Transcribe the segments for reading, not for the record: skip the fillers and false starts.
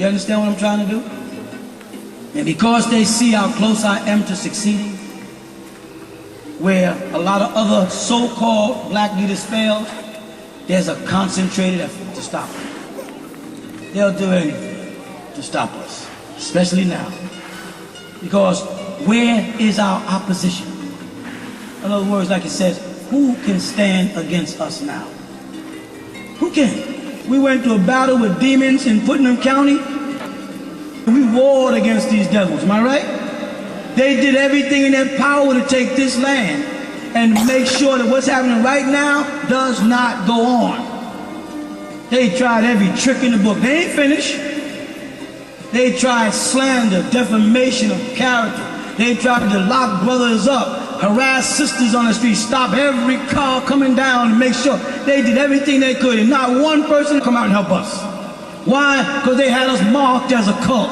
You understand what I'm trying to do? And because they see how close I am to succeeding, where a lot of other so-called black leaders fail, there's a concentrated effort to stop them. They'll do anything to stop us, especially now. Because where is our opposition? In other words, like it says, who can stand against us now? Who can? We went to a battle with demons in Putnam County. We warred against these devils, am I right? They did everything in their power to take this land and make sure that what's happening right now does not go on. They tried every trick in the book. They ain't finished. They tried slander, defamation of character. They tried to lock brothers up, harass sisters on the street, stop every car coming down and make sure they did everything they could, and not one person come out and help us. Why? Because they had us marked as a cult.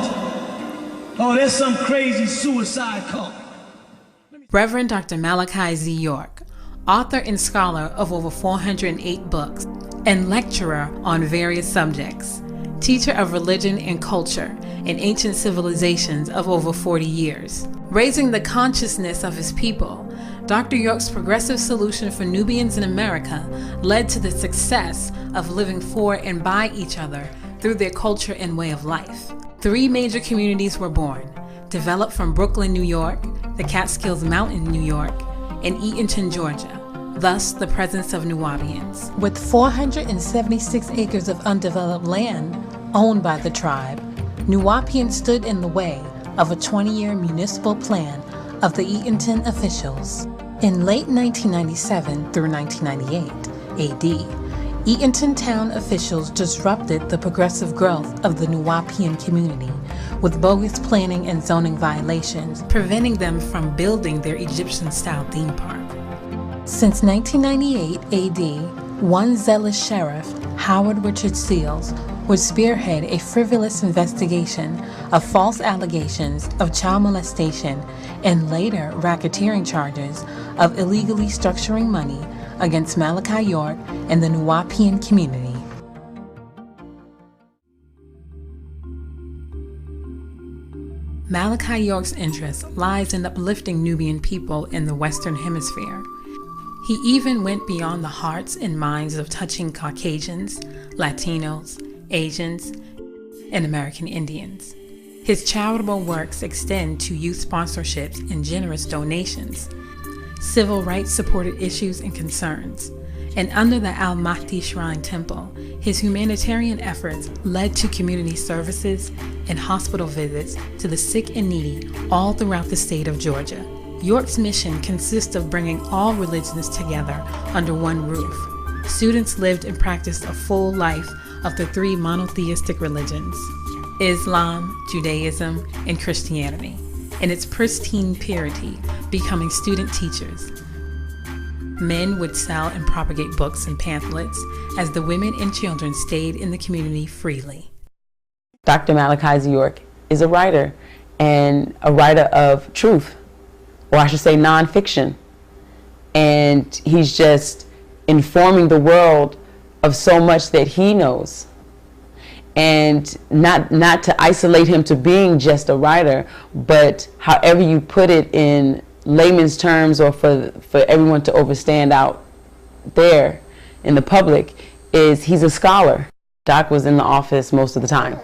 Oh, there's some crazy suicide cult. Reverend Dr. Malachi Z. York, author and scholar of over 408 books, and lecturer on various subjects, teacher of religion and culture in ancient civilizations of over 40 years. Raising the consciousness of his people, Dr. York's progressive solution for Nubians in America led to the success of living for and by each other through their culture and way of life. 3 major communities were born, developed from Brooklyn, New York, the Catskills Mountain, New York, and Eatonton, Georgia, thus the presence of Nuwaubians. With 476 acres of undeveloped land owned by the tribe, Nuwaubians stood in the way of a 20-year municipal plan of the Eatonton officials. In late 1997 through 1998 AD, Eatonton town officials disrupted the progressive growth of the Nuwaubian community with bogus planning and zoning violations, preventing them from building their Egyptian-style theme park. Since 1998 AD, one zealous sheriff, Howard Richard Seals, would spearhead a frivolous investigation of false allegations of child molestation and later racketeering charges of illegally structuring money against Malachi York and the Nuwaubian community. Malachi York's interest lies in uplifting Nubian people in the Western Hemisphere. He even went beyond the hearts and minds of touching Caucasians, Latinos, Asians, and American Indians. His charitable works extend to youth sponsorships and generous donations, civil rights supported issues and concerns, and under the Al-Mahdi Shrine Temple, his humanitarian efforts led to community services and hospital visits to the sick and needy all throughout the state of Georgia. York's mission consists of bringing all religions together under one roof. Students lived and practiced a full life of the 3 monotheistic religions, Islam, Judaism, and Christianity, in its pristine purity, becoming student teachers. Men would sell and propagate books and pamphlets as the women and children stayed in the community freely. Dr. Malachi Z. York is a writer, and a writer of truth, or I should say nonfiction. And he's just informing the world of so much that he knows. And not to isolate him to being just a writer, but however you put it in layman's terms, or for everyone to understand out there in the public, is he's a scholar. Doc was in the office most of the time.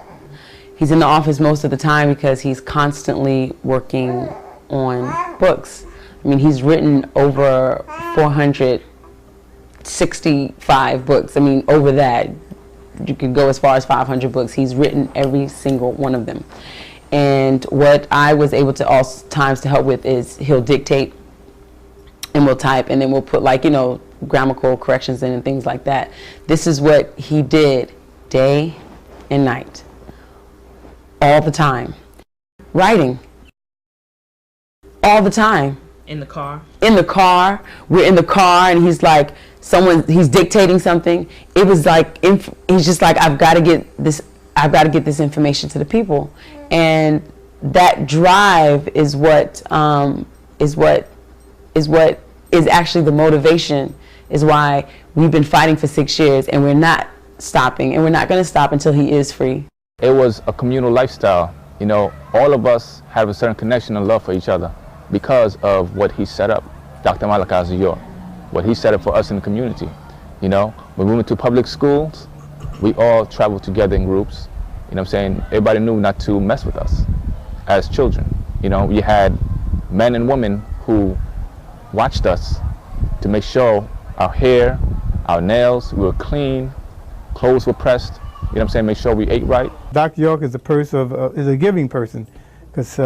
He's in the office most of the time because he's constantly working on books. I mean, he's written over 465 books. I mean, over that. You could go as far as 500 books. He's written every single one of them. And what I was able to all times to help with is he'll dictate and we'll type, and then we'll put, like, you know, grammatical corrections in and things like that. This is what he did day and night, all the time. Writing. All the time. In the car? In the car. We're in the car and he's like, he's dictating something. It was like, he's just like, I've got to get this information to the people. And that drive is what is actually the motivation, is why we've been fighting for 6 years, and we're not stopping, and we're not going to stop until he is free. It was a communal lifestyle. You know, all of us have a certain connection and love for each other because of what he set up, Dr. Malachi Z, what he set up for us in the community. You know, when we went to public schools, we all traveled together in groups. You know what I'm saying? Everybody knew not to mess with us as children. You know, you had men and women who watched us to make sure our hair, our nails, we were clean, clothes were pressed. You know what I'm saying? Make sure we ate right. Dr. York is is a giving person, because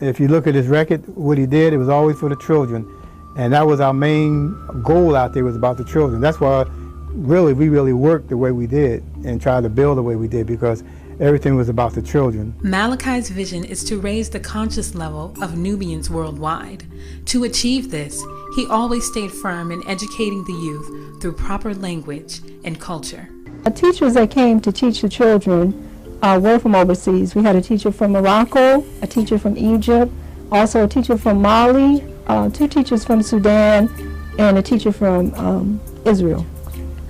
if you look at his record, what he did, it was always for the children, and that was our main goal out there, was about the children. That's why we really worked the way we did and tried to build the way we did, because everything was about the children. Malachi's vision is to raise the conscious level of Nubians worldwide. To achieve this, he always stayed firm in educating the youth through proper language and culture. The teachers that came to teach the children were from overseas. We had a teacher from Morocco, a teacher from Egypt, also a teacher from Mali, 2 teachers from Sudan, and a teacher from Israel.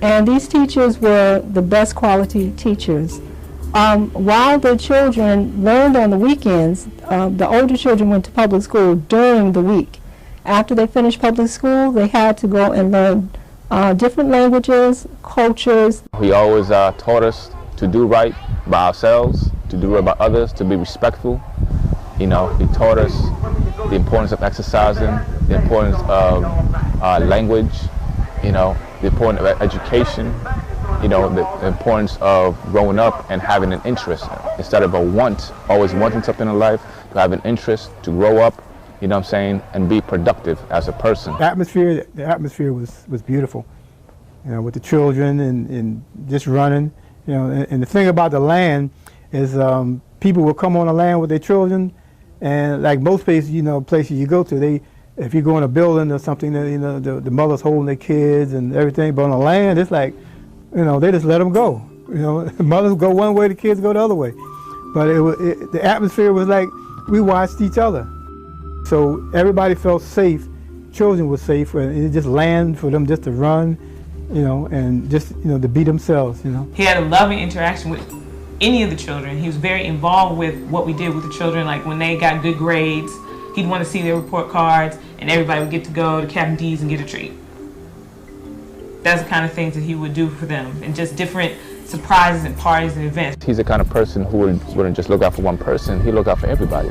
And these teachers were the best quality teachers. While the children learned on the weekends, the older children went to public school during the week. After they finished public school, they had to go and learn different languages, cultures. He always taught us to do right by ourselves, to do right by others, to be respectful. You know, he taught us the importance of exercising, the importance of language, you know, the importance of education, you know, the importance of growing up and having an interest. Instead of a want, always wanting something in life, to have an interest, to grow up, you know what I'm saying, and be productive as a person. The atmosphere was beautiful, you know, with the children and just running, you know, and the thing about the land is people will come on the land with their children, and like most places, you know, places you go to, if you go in a building or something, you know, the mothers holding their kids and everything, but on the land, it's like, you know, they just let them go. You know, the mothers go one way, the kids go the other way. But the atmosphere was like we watched each other. So everybody felt safe, children were safe, and it just land for them just to run, you know, and just, you know, to be themselves, you know. He had a loving interaction with any of the children. He was very involved with what we did with the children. Like when they got good grades, he'd want to see their report cards, and everybody would get to go to Captain D's and get a treat. That's the kind of things that he would do for them, and just different surprises and parties and events. He's the kind of person who wouldn't just look out for one person, he'd look out for everybody.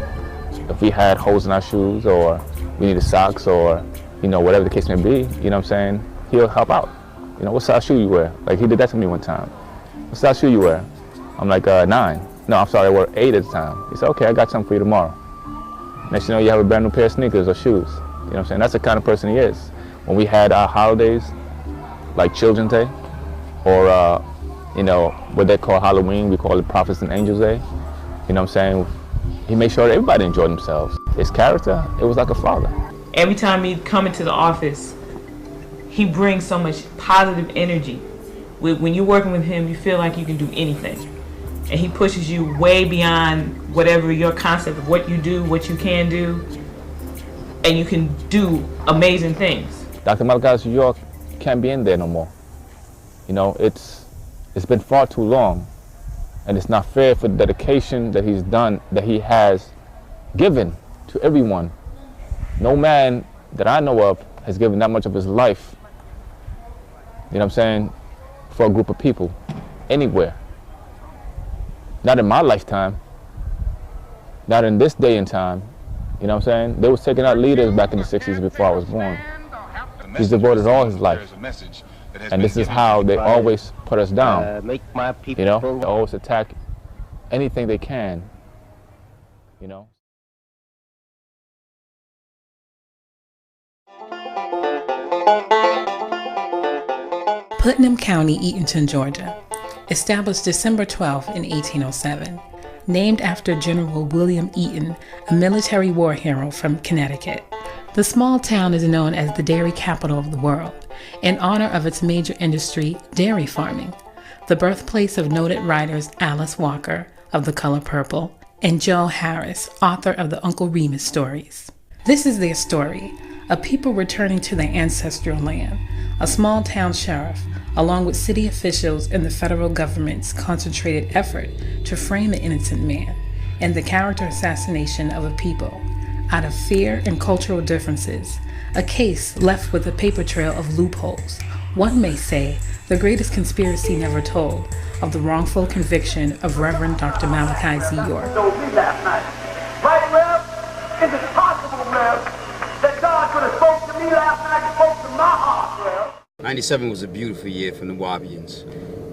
If we had holes in our shoes, or we needed socks, or, you know, whatever the case may be, you know what I'm saying, he'll help out. You know, what size shoe you wear? Like, he did that to me one time. What size shoe you wear? I'm like, 9. No, I'm sorry, I wore 8 at the time. He said, okay, I got something for you tomorrow. Next thing you know, you have a brand new pair of sneakers or shoes. You know what I'm saying? That's the kind of person he is. When we had our holidays, like Children's Day, or, you know, what they call Halloween, we call it Prophets and Angels Day. You know what I'm saying? He made sure that everybody enjoyed themselves. His character, it was like a father. Every time he'd come into the office, he brings so much positive energy. When you're working with him, you feel like you can do anything. And he pushes you way beyond whatever your concept of what you do, what you can do, and you can do amazing things. Dr. Malachi York can't be in there no more. You know, it's been far too long, and it's not fair for the dedication that he's done, that he has given to everyone. No man that I know of has given that much of his life, you know what I'm saying, for a group of people, anywhere. Not in my lifetime, not in this day and time, you know what I'm saying? They was taking out leaders back in the 60s before I was born. He's devoted all his life. And this is how they always put us down. You know, they always attack anything they can, you know. Putnam County, Eatonton, Georgia. Established December 12 in 1807. Named after General William Eaton, a military war hero from Connecticut. The small town is known as the dairy capital of the world, in honor of its major industry, dairy farming. The birthplace of noted writers Alice Walker, of The Color Purple, and Joe Harris, author of the Uncle Remus stories. This is their story, a people returning to their ancestral land, a small town sheriff, along with city officials and the federal government's concentrated effort to frame an innocent man and the character assassination of a people out of fear and cultural differences, a case left with a paper trail of loopholes. One may say the greatest conspiracy never told of the wrongful conviction of Reverend Dr. Malachi Z. York. Told me last night. Right, Rev? Is it possible, Rev, that God could have spoke to me last night and spoke to my heart, Rev? 97 was a beautiful year for the Nuwaubians.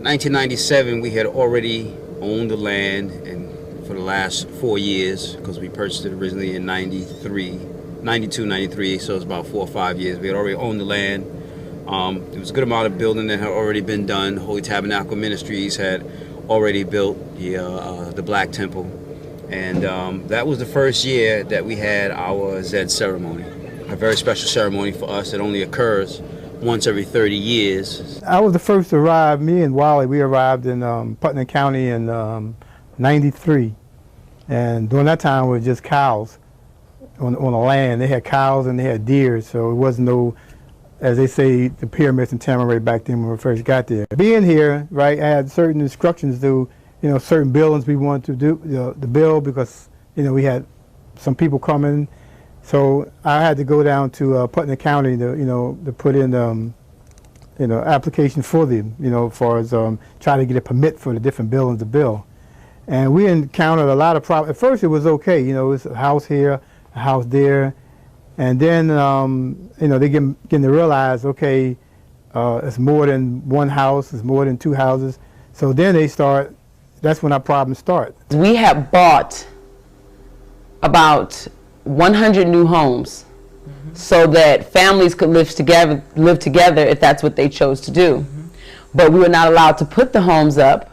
1997, we had already owned the land, and for the last 4 years, because we purchased it originally in 92, 93, so it's about 4 or 5 years. We had already owned the land. There was a good amount of building that had already been done. Holy Tabernacle Ministries had already built the Black Temple. And that was the first year that we had our Z ceremony, a very special ceremony for us that only occurs once every 30 years. I was the first to arrive. Me and Wally, we arrived in Putnam County in 93. And during that time, it was just cows on the land. They had cows and they had deer, so it wasn't no, as they say, the pyramids in Tamaray back then when we first got there. Being here, right, I had certain instructions to, certain buildings we wanted to do, the build, because, we had some people coming. So I had to go down to Putnam County to, to put in, application for them, as far as try to get a permit for the different buildings to build. And we encountered a lot of problems. At first it was okay, it's a house here, a house there. And then, they getting to realize, okay, it's more than one house, it's more than two houses. So then that's when our problems start. We have bought about 100 new homes so that families could live together if that's what they chose to do. But we were not allowed to put the homes up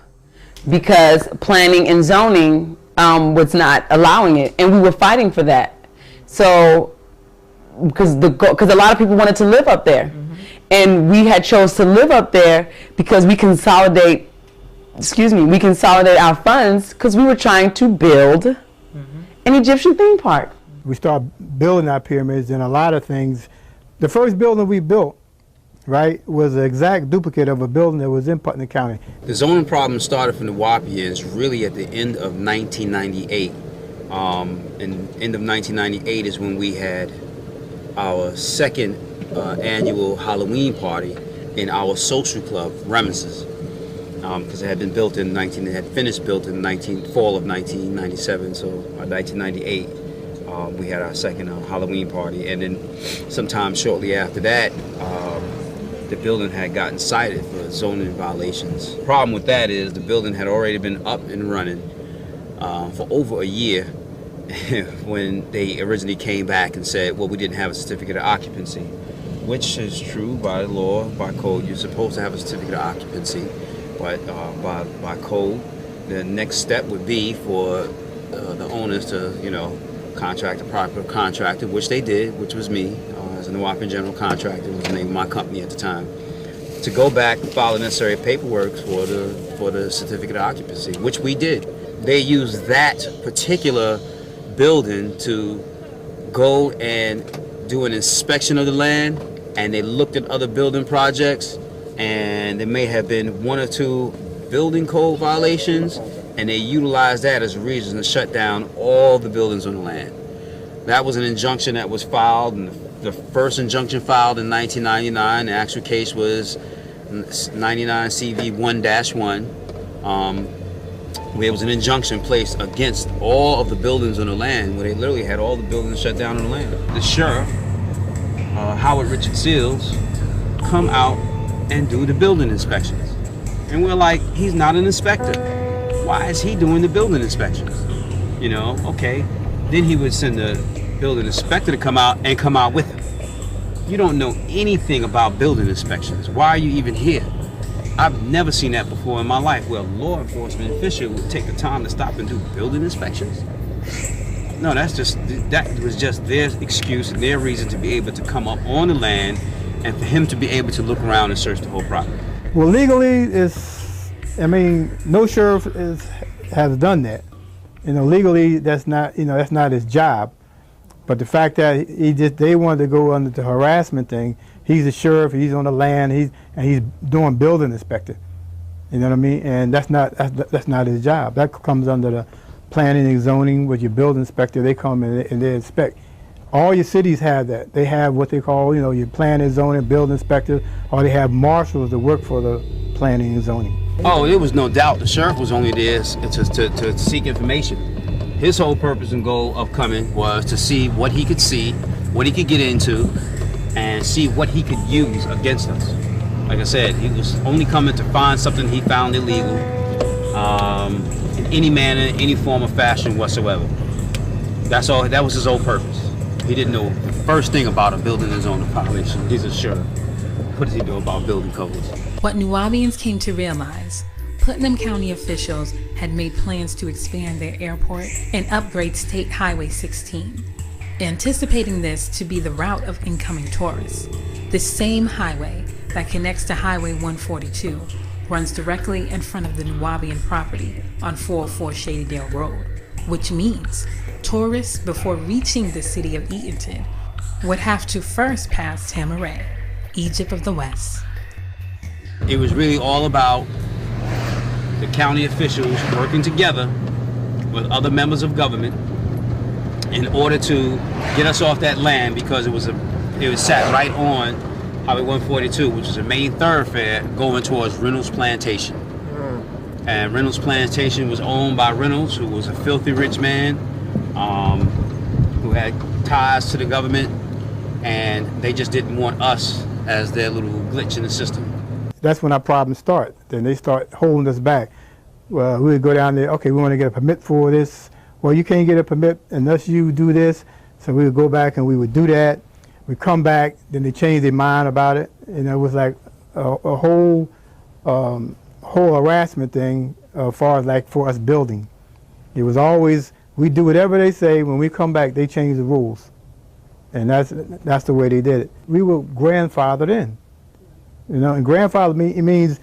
because planning and zoning was not allowing it, and we were fighting for that. So, because a lot of people wanted to live up there, and we had chose to live up there because we consolidate our funds because we were trying to build an Egyptian theme park. We started building our pyramids, and a lot of things. The first building we built, right, was an exact duplicate of a building that was in Putnam County. The zoning problem started from the Nuwaubians really at the end of 1998. And end of 1998 is when we had our second annual Halloween party in our social club, Reminiscences, because it had been built in it had finished built in fall of 1997. So 1998, we had our second Halloween party, and then sometime shortly after that, the building had gotten cited for zoning violations. The problem with that is the building had already been up and running for over a year when they originally came back and said, well, we didn't have a certificate of occupancy, which is true by law, by code. You're supposed to have a certificate of occupancy, but by code, the next step would be for the owners to, contract a proper contractor, which they did, which was me, as a Nuwaubian general contractor, was the name of my company at the time, to go back and file the necessary paperwork for the certificate of occupancy, which we did. They used that particular building to go and do an inspection of the land, and they looked at other building projects, and there may have been 1 or 2 building code violations, and they utilized that as a reason to shut down all the buildings on the land. That was an injunction that was filed, and the first injunction filed in 1999. The actual case was 99 CV 1-1. Where it was an injunction placed against all of the buildings on the land, where they literally had all the buildings shut down on the land. The sheriff, Howard Richard Seals, come out and do the building inspections. And we're like, he's not an inspector. Why is he doing the building inspections? Okay. Then he would send the building inspector to come out with him. You don't know anything about building inspections. Why are you even here? I've never seen that before in my life, where a law enforcement official would take the time to stop and do building inspections. No, that was just their excuse and their reason to be able to come up on the land and for him to be able to look around and search the whole property. Well, legally, no sheriff has done that. Legally, that's not his job. But the fact that they wanted to go under the harassment thing, he's a sheriff, he's on the land, he's doing building inspector. You know what I mean? And that's not his job. That comes under the planning and zoning with your building inspector. They come and they inspect. All your cities have that. They have what they call, your planning and zoning, building inspector, or they have marshals that work for the planning and zoning. Oh, there was no doubt the sheriff was only there to seek information. His whole purpose and goal of coming was to see what he could see, what he could get into, and see what he could use against us. Like I said, he was only coming to find something he found illegal in any manner, any form or fashion whatsoever. That's all. That was his whole purpose. He didn't know the first thing about a building and zoning violation. He's a sheriff. What does he know about building codes? What New Orleans came to realize, Putnam County officials had made plans to expand their airport and upgrade State Highway 16, anticipating this to be the route of incoming tourists. This same highway that connects to Highway 142 runs directly in front of the New Orleans property on 404 Shadydale Road, which means tourists, before reaching the city of Eatonton, would have to first pass Tamaray, Egypt of the West. It was really all about the county officials working together with other members of government in order to get us off that land, because it was sat right on Highway 142, which is a main thoroughfare going towards Reynolds Plantation. And Reynolds Plantation was owned by Reynolds, who was a filthy rich man, who had ties to the government, and they just didn't want us as their little glitch in the system. That's when our problems start. Then they start holding us back. Well, we would go down there, okay, we want to get a permit for this. Well, you can't get a permit unless you do this. So we would go back and we would do that. We come back, then they changed their mind about it. And it was like a whole harassment thing as far as like for us building. It was always, we do whatever they say. When we come back, they change the rules. And that's the way they did it. We were grandfathered in. And grandfather it means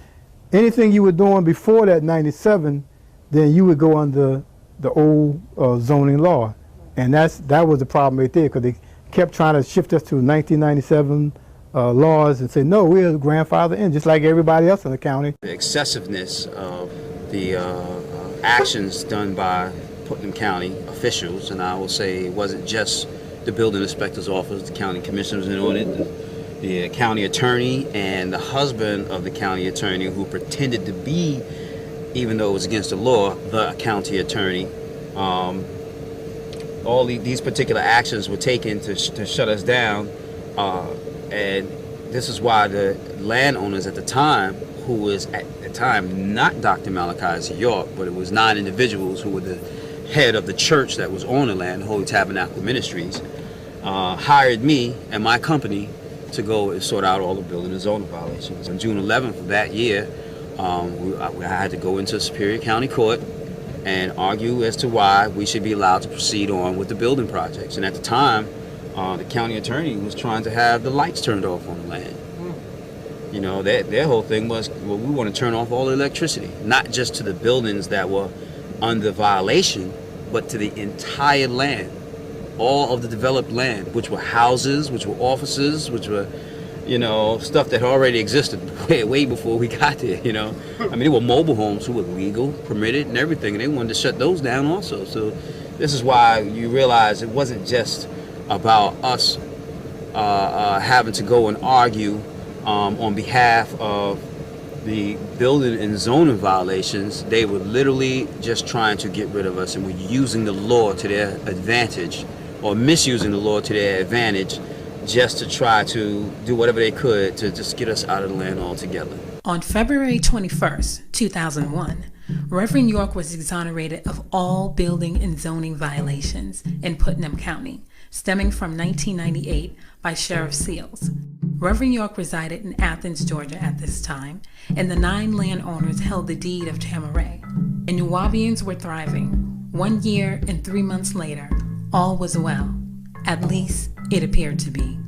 anything you were doing before that 97, then you would go under the old zoning law. And that was the problem right there, because they kept trying to shift us to 1997 laws and say, no, we're grandfathered in, just like everybody else in the county. The excessiveness of the actions done by Putnam County officials, and I will say it wasn't just the building inspector's office, the county commissioners in on it, the county attorney, and the husband of the county attorney, who pretended to be, even though it was against the law, the county attorney. All these particular actions were taken to shut us down, and this is why the landowners at the time, who was at the time not Dr. Malachi Z. York, but it was 9 individuals who were the head of the church that was on the land, Holy Tabernacle Ministries, hired me and my company to go and sort out all the building and zoning violations. On June 11th of that year, I had to go into Superior County Court and argue as to why we should be allowed to proceed on with the building projects. And at the time, the county attorney was trying to have the lights turned off on the land. You know, their whole thing was, well, we want to turn off all the electricity, not just to the buildings that were under violation, but to the entire land, all of the developed land, which were houses, which were offices, which were, stuff that already existed way before we got there, I mean, there were mobile homes who were legal, permitted, and everything, and they wanted to shut those down also. So this is why you realize it wasn't just about us having to go and argue on behalf of the building and zoning violations. They were literally just trying to get rid of us, and were using the law to their advantage, or misusing the law to their advantage, just to try to do whatever they could to just get us out of the land altogether. On February 21st, 2001, Reverend York was exonerated of all building and zoning violations in Putnam County, stemming from 1998 by Sheriff Seals. Reverend York resided in Athens, Georgia at this time, and the 9 landowners held the deed of Tamaray. And New Orleans were thriving. 1 year and 3 months later, all was well. At least it appeared to be.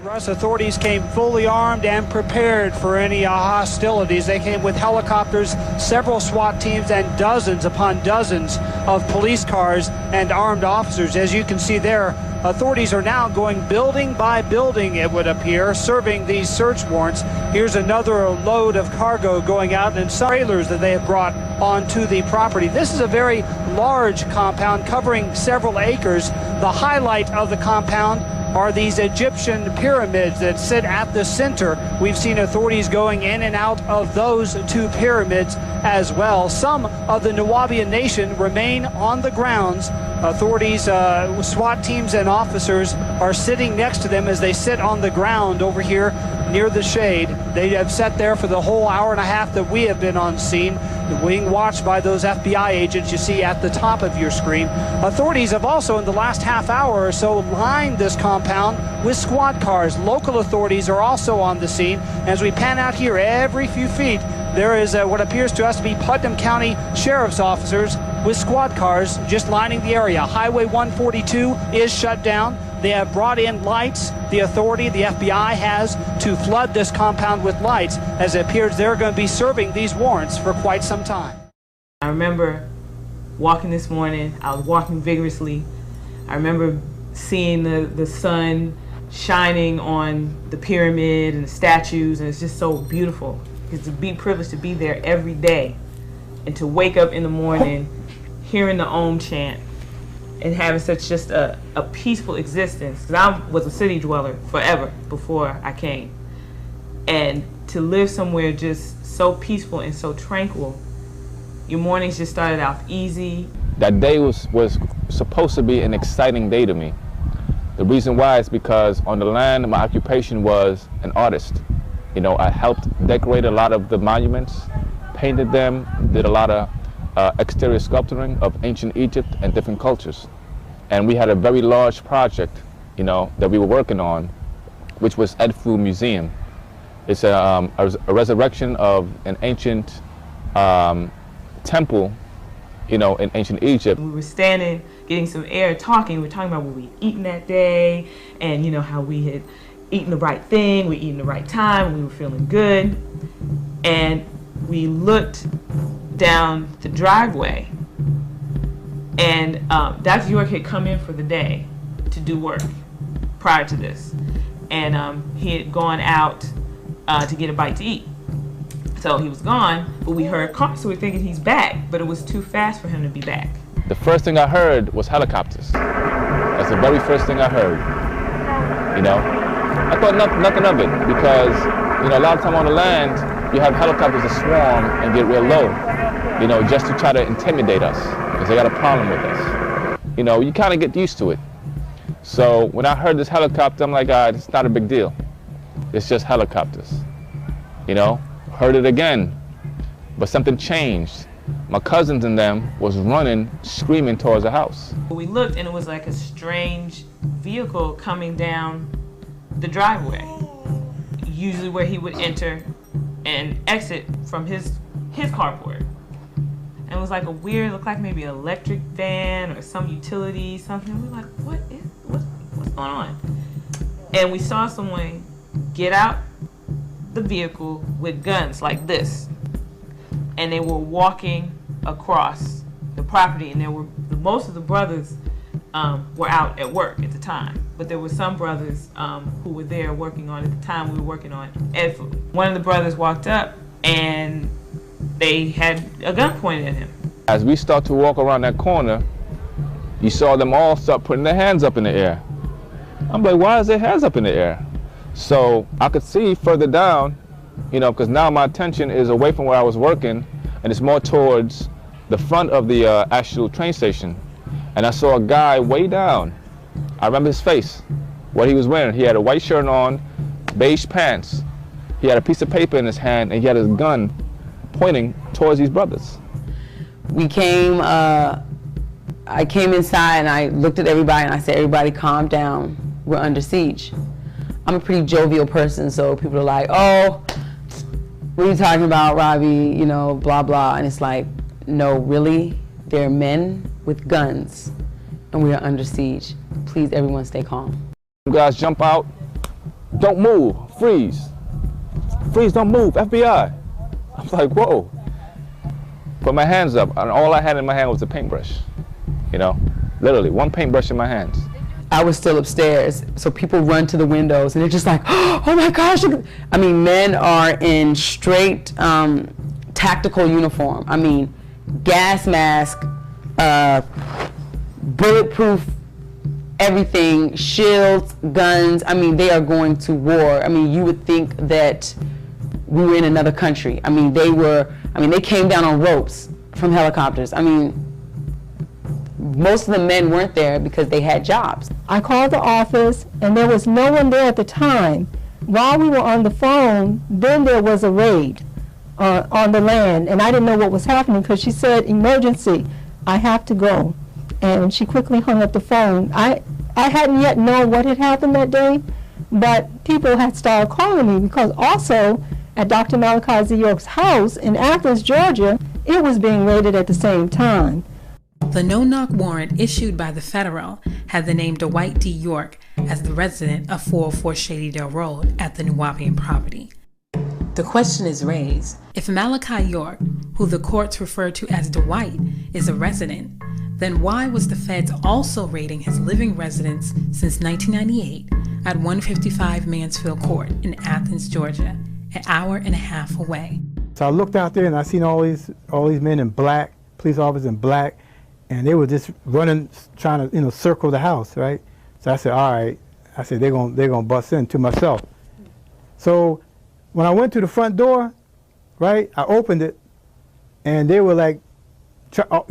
Russ, authorities came fully armed and prepared for any hostilities. They came with helicopters, several SWAT teams, and dozens upon dozens of police cars and armed officers. As you can see there, authorities are now going building by building, it would appear, serving these search warrants. Here's another load of cargo going out in some trailers that they have brought onto the property. This is a very large compound covering several acres. The highlight of the compound are these Egyptian pyramids that sit at the center. We've seen authorities going in and out of those two pyramids as well. Some of the Nuwaubian nation remain on the grounds. Authorities, SWAT teams and officers are sitting next to them as they sit on the ground over here near the shade. They have sat there for the whole hour and a half that we have been on scene, being watched by those FBI agents you see at the top of your screen. Authorities have also, in the last half hour or so, lined this compound with squad cars. Local authorities are also on the scene. As we pan out here, every few feet, there is what appears to us to be Putnam County Sheriff's officers with squad cars just lining the area. Highway 142 is shut down. They have brought in lights. The authority, the FBI, has to flood this compound with lights, as it appears they're going to be serving these warrants for quite some time. I remember walking this morning. I was walking vigorously. I remember seeing the sun shining on the pyramid and the statues, and it's just so beautiful. It's a big privilege to be there every day and to wake up in the morning hearing the Om chant and having such just a peaceful existence. Because I was a city dweller forever before I came. And to live somewhere just so peaceful and so tranquil, your mornings just started off easy. That day was supposed to be an exciting day to me. The reason why is because on the land, my occupation was an artist. You know, I helped decorate a lot of the monuments, painted them, did a lot of exterior sculpturing of ancient Egypt and different cultures. And we had a very large project, you know, that we were working on, which was Edfu Museum. It's a resurrection of an ancient temple, you know, in ancient Egypt. We were standing, getting some air, talking. We were talking about what we'd eaten that day and, you know, how we had eaten the right thing, we eaten the right time, we were feeling good. And we looked down the driveway, and Dr. York had come in for the day to do work prior to this, and he had gone out to get a bite to eat. So he was gone, but we heard cars, so we were thinking he's back, but it was too fast for him to be back. The first thing I heard was helicopters. That's the very first thing I heard, you know. I thought nothing of it because, you know, a lot of time on the land, you have helicopters that swarm and get real low, you know, just to try to intimidate us because they got a problem with us. You know, you kind of get used to it. So when I heard this helicopter, I'm like, it's not a big deal. It's just helicopters, you know. Heard it again, but something changed. My cousins and them was running, screaming towards the house. We looked and it was like a strange vehicle coming down the driveway, usually where he would enter and exit from his carport. And it was like a weird, looked like maybe an electric van or some utility, something. We were like, what's going on? And we saw someone get out the vehicle with guns like this. And they were walking across the property, and there were, most of the brothers were out at work at the time. But there were some brothers who were there working on, at the time we were working on Edfu. One of the brothers walked up and they had a gun pointed at him. As we start to walk around that corner, you saw them all start putting their hands up in the air. I'm like, why is their hands up in the air? So I could see further down, you know, because now my attention is away from where I was working and it's more towards the front of the actual train station. And I saw a guy way down. I remember his face, what he was wearing. He had a white shirt on, beige pants. He had a piece of paper in his hand and he had his gun pointing towards these brothers. We came, I came inside and I looked at everybody and I said, everybody calm down, we're under siege. I'm a pretty jovial person, so people are like, oh, what are you talking about, Robbie, you know, blah, blah. And it's like, no, really, they're men with guns and we are under siege. Please, everyone stay calm. You guys jump out, don't move, freeze. Freeze, don't move, FBI. I'm like, whoa. Put my hands up, and all I had in my hand was a paintbrush. You know, literally, one paintbrush in my hands. I was still upstairs, so people run to the windows, and they're just like, oh my gosh. I mean, men are in straight tactical uniform. I mean, gas mask, bulletproof everything, shields, guns. I mean, they are going to war. I mean, you would think that we were in another country. I mean, they came down on ropes from helicopters. I mean, most of the men weren't there because they had jobs. I called the office, and there was no one there at the time. While we were on the phone, then there was a raid on the land, and I didn't know what was happening because she said, emergency, I have to go. And she quickly hung up the phone. I hadn't yet known what had happened that day, but people had started calling me because also at Dr. Malachi Z. York's house in Athens, Georgia, it was being raided at the same time. The no-knock warrant issued by the federal had the name Dwight D. York as the resident of 404 Shadydale Road at the New Wapian property. The question is raised, if Malachi York, who the courts refer to as Dwight, is a resident, then why was the feds also raiding his living residence since 1998 at 155 Mansfield Court in Athens, Georgia, an hour and a half away? So I looked out there and I seen all these men in black, police officers in black, and they were just running, trying to, circle the house, right? So I said, all right. I said, they're gonna bust in, to myself. So when I went to the front door, right, I opened it, and they were like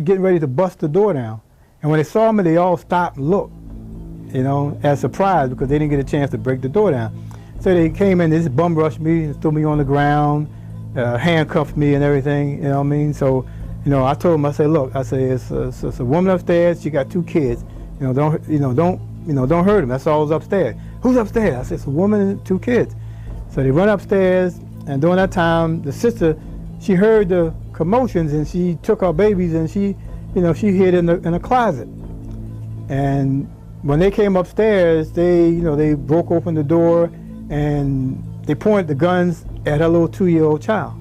getting ready to bust the door down. And when they saw me, they all stopped and looked, as surprised because they didn't get a chance to break the door down. So they came in, they just bum rushed me and threw me on the ground, handcuffed me and everything, you know what I mean? So, I told them, I said, look, I said, it's a woman upstairs, she got 2 kids, don't hurt them, that's all that's upstairs. Who's upstairs? I said, it's a woman and 2 kids. So they run upstairs, and during that time, the sister, she heard the commotions, and she took our babies, and she hid in a closet. And when they came upstairs, they broke open the door, and they pointed the guns at her little 2-year-old child.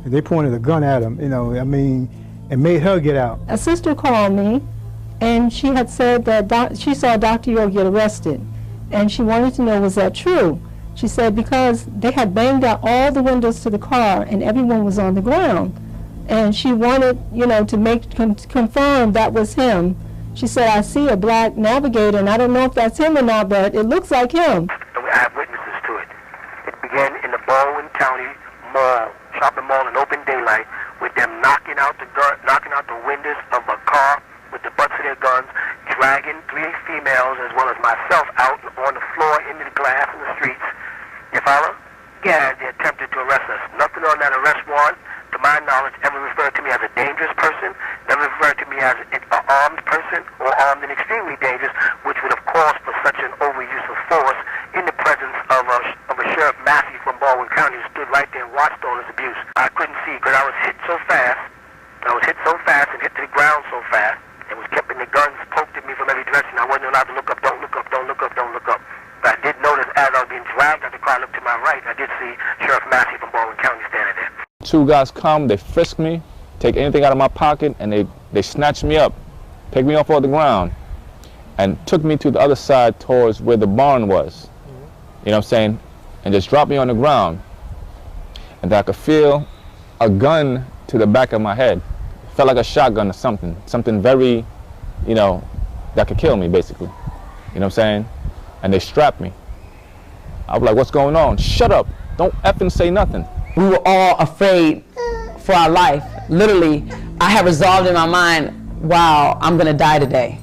And they pointed a gun at him, and made her get out. A sister called me, and she had said that she saw Dr. York get arrested, and she wanted to know, was that true? She said because they had banged out all the windows to the car, and everyone was on the ground, and she wanted, to confirm that was him. She said, I see a black navigator, and I don't know if that's him or not, but it looks like him. I have witnesses to it. It began in the Baldwin County Mall, shopping mall in open daylight, with them knocking out the windows of a car with the butts of their guns, dragging 3 females as well as myself out on the floor into the glass in the streets. You follow? Yeah, they attempted to arrest us. Nothing on that arrest warrant, to my knowledge, ever referred to me as a dangerous person, never referred to me as an armed person or armed and extremely dangerous, which would have caused for such an overuse of force in the presence of a Sheriff Massey from Baldwin County who stood right there and watched all this abuse. I couldn't see because I was hit so fast. And hit to the ground so fast, and was kept in the guns poked at me from every direction. I wasn't allowed to look up, don't look up, don't look up, don't look up. But I did notice as I was being dragged out the car, I looked to my right, I did see Sheriff Massey from Baldwin County standing there. 2 guys come, they frisk me, take anything out of my pocket, and they snatch me up, pick me up off the ground, and took me to the other side towards where the barn was. You know what I'm saying? And just dropped me on the ground. And I could feel a gun to the back of my head. Felt like a shotgun or something very, that could kill me basically. You know what I'm saying? And they strapped me. I was like, what's going on? Shut up, don't effing say nothing. We were all afraid for our life. Literally, I had resolved in my mind, wow, I'm gonna die today.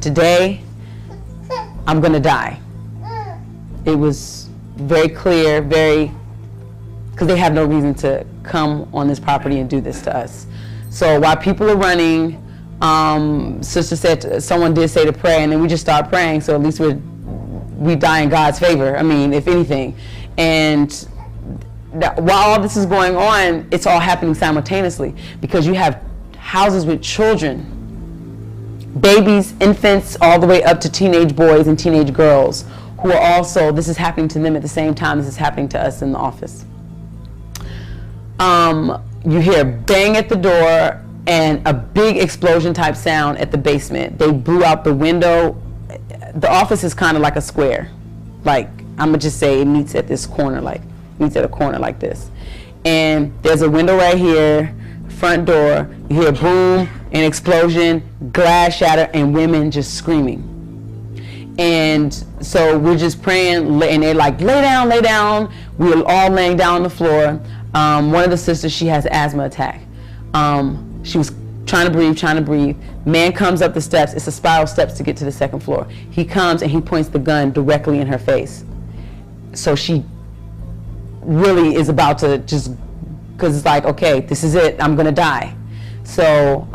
Today, I'm gonna die. It was very clear, because they have no reason to come on this property and do this to us. So while people are running, sister said, someone did say to pray, and then we just started praying, so at least we die in God's favor, if anything. And while all this is going on, it's all happening simultaneously, because you have houses with children, babies, infants, all the way up to teenage boys and teenage girls, who are also, this is happening to them at the same time this is happening to us in the office. You hear a bang at the door and a big explosion type sound at the basement. They blew out the window. The office is kind of like a square. Like, I'm gonna just say it meets at this corner, like, meets at a corner like this. And there's a window right here, front door. You hear a boom, an explosion, glass shatter, and women just screaming. And so we're just praying, and they're like, lay down, lay down. We're all laying down on the floor. One of the sisters, she has an asthma attack. She was trying to breathe. Man comes up the steps. It's a spiral steps to get to the second floor. He comes and he points the gun directly in her face. So she really is about to just, because it's like, okay, this is it, I'm gonna die. So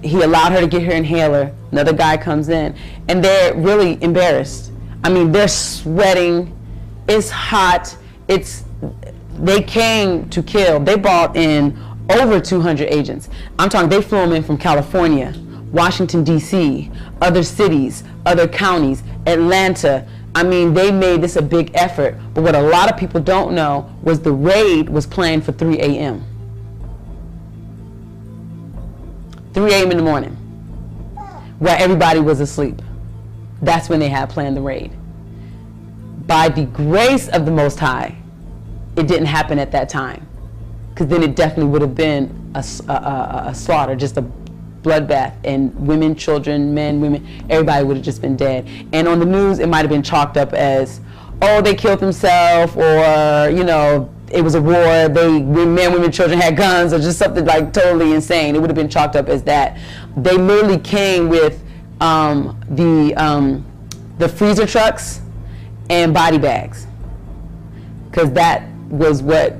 he allowed her to get her inhaler. Another guy comes in, and they're really embarrassed. I mean, they're sweating, it's hot, they came to kill. They brought in over 200 agents. I'm talking, they flew them in from California, Washington, D.C., other cities, other counties, Atlanta. I mean, they made this a big effort. But what a lot of people don't know was the raid was planned for 3 a.m. 3 a.m. in the morning, while everybody was asleep. That's when they had planned the raid. By the grace of the Most High, it didn't happen at that time, because then it definitely would have been a slaughter, just a bloodbath, and women, children, men, women, everybody would have just been dead. And on the news, it might have been chalked up as, oh, they killed themselves, or, you know, it was a war, men, women, children had guns, or just something like totally insane. It would have been chalked up as that. They literally came with the freezer trucks and body bags, because that was what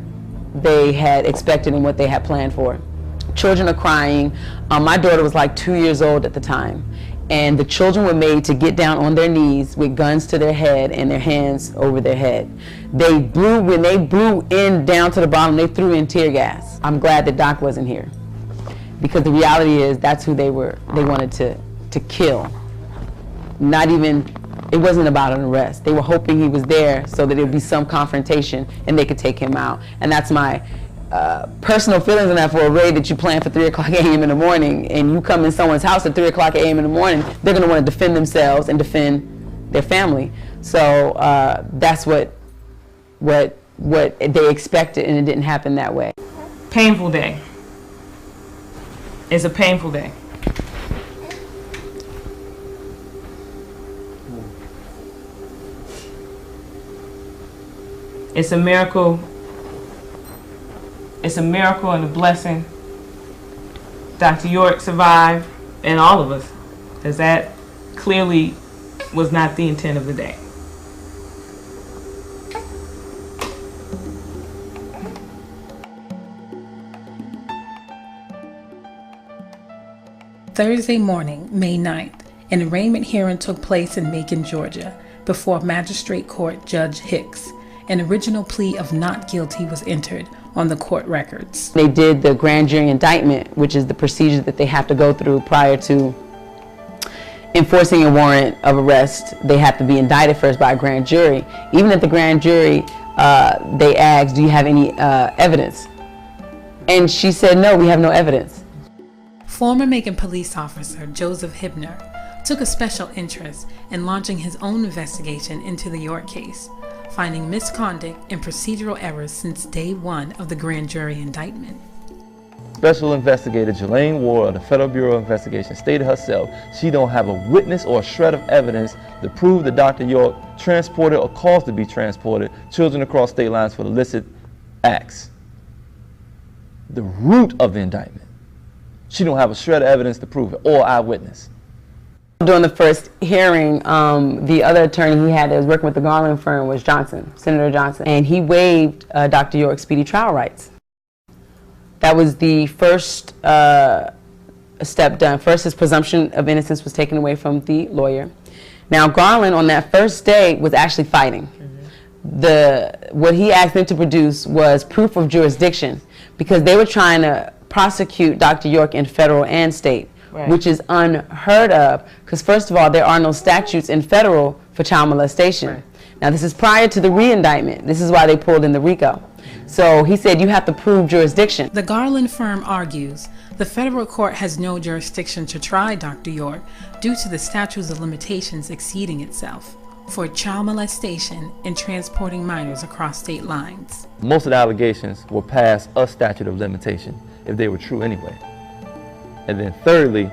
they had expected and what they had planned for. Children are crying. My daughter was like 2 years old at the time, and the children were made to get down on their knees with guns to their head and their hands over their head. When they blew in down to the bottom, they threw in tear gas. I'm glad that Doc wasn't here, because the reality is that's who they wanted to kill. Not even, it wasn't about an arrest. They were hoping he was there so that there would be some confrontation and they could take him out. And that's my personal feelings on that. For a raid that you plan for 3 o'clock a.m. in the morning, and you come in someone's house at 3 o'clock a.m. in the morning, they're going to want to defend themselves and defend their family. So that's what they expected, and it didn't happen that way. Painful day. It's a painful day. It's a miracle. It's a miracle and a blessing. Dr. York survived, and all of us, because that clearly was not the intent of the day. Thursday morning, May 9th, an arraignment hearing took place in Macon, Georgia, before Magistrate Court Judge Hicks. An original plea of not guilty was entered on the court records. They did the grand jury indictment, which is the procedure that they have to go through prior to enforcing a warrant of arrest. They have to be indicted first by a grand jury. Even at the grand jury, they asked, do you have any evidence? And she said, no, we have no evidence. Former Macon police officer Joseph Hibner took a special interest in launching his own investigation into the York case, finding misconduct and procedural errors since day one of the grand jury indictment. Special Investigator Jelaine Ward of the Federal Bureau of Investigation stated herself she don't have a witness or a shred of evidence to prove that Dr. York transported or caused to be transported children across state lines for illicit acts. The root of the indictment. She don't have a shred of evidence to prove it, or eyewitness. During the first hearing, the other attorney he had that was working with the Garland firm was Johnson, Senator Johnson, and he waived Dr. York's speedy trial rights. That was the first step done. First, his presumption of innocence was taken away from the lawyer. Now, Garland on that first day was actually fighting. What he asked them to produce was proof of jurisdiction, because they were trying to prosecute Dr. York in federal and state. Right. Which is unheard of, because first of all, there are no statutes in federal for child molestation. Now, this is prior to the re-indictment. This is why they pulled in the RICO. So he said you have to prove jurisdiction. The Garland firm argues the federal court has no jurisdiction to try Dr. York due to the statutes of limitations exceeding itself for child molestation and transporting minors across state lines. Most of the allegations were past a statute of limitation, if they were true anyway. And then thirdly,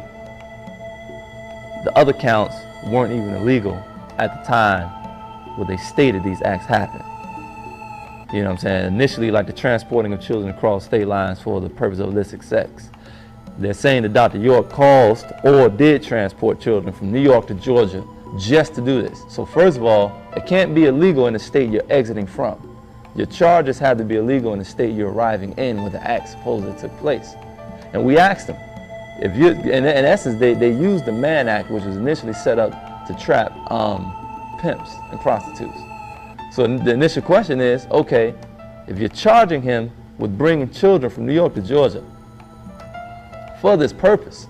the other counts weren't even illegal at the time where they stated these acts happened. You know what I'm saying? Initially, like the transporting of children across state lines for the purpose of illicit sex. They're saying that Dr. York caused or did transport children from New York to Georgia just to do this. So first of all, it can't be illegal in the state you're exiting from. Your charges have to be illegal in the state you're arriving in where the act supposedly took place. And we asked them, if you, in essence, they used the Mann Act, which was initially set up to trap pimps and prostitutes. So the initial question is, okay, if you're charging him with bringing children from New York to Georgia for this purpose,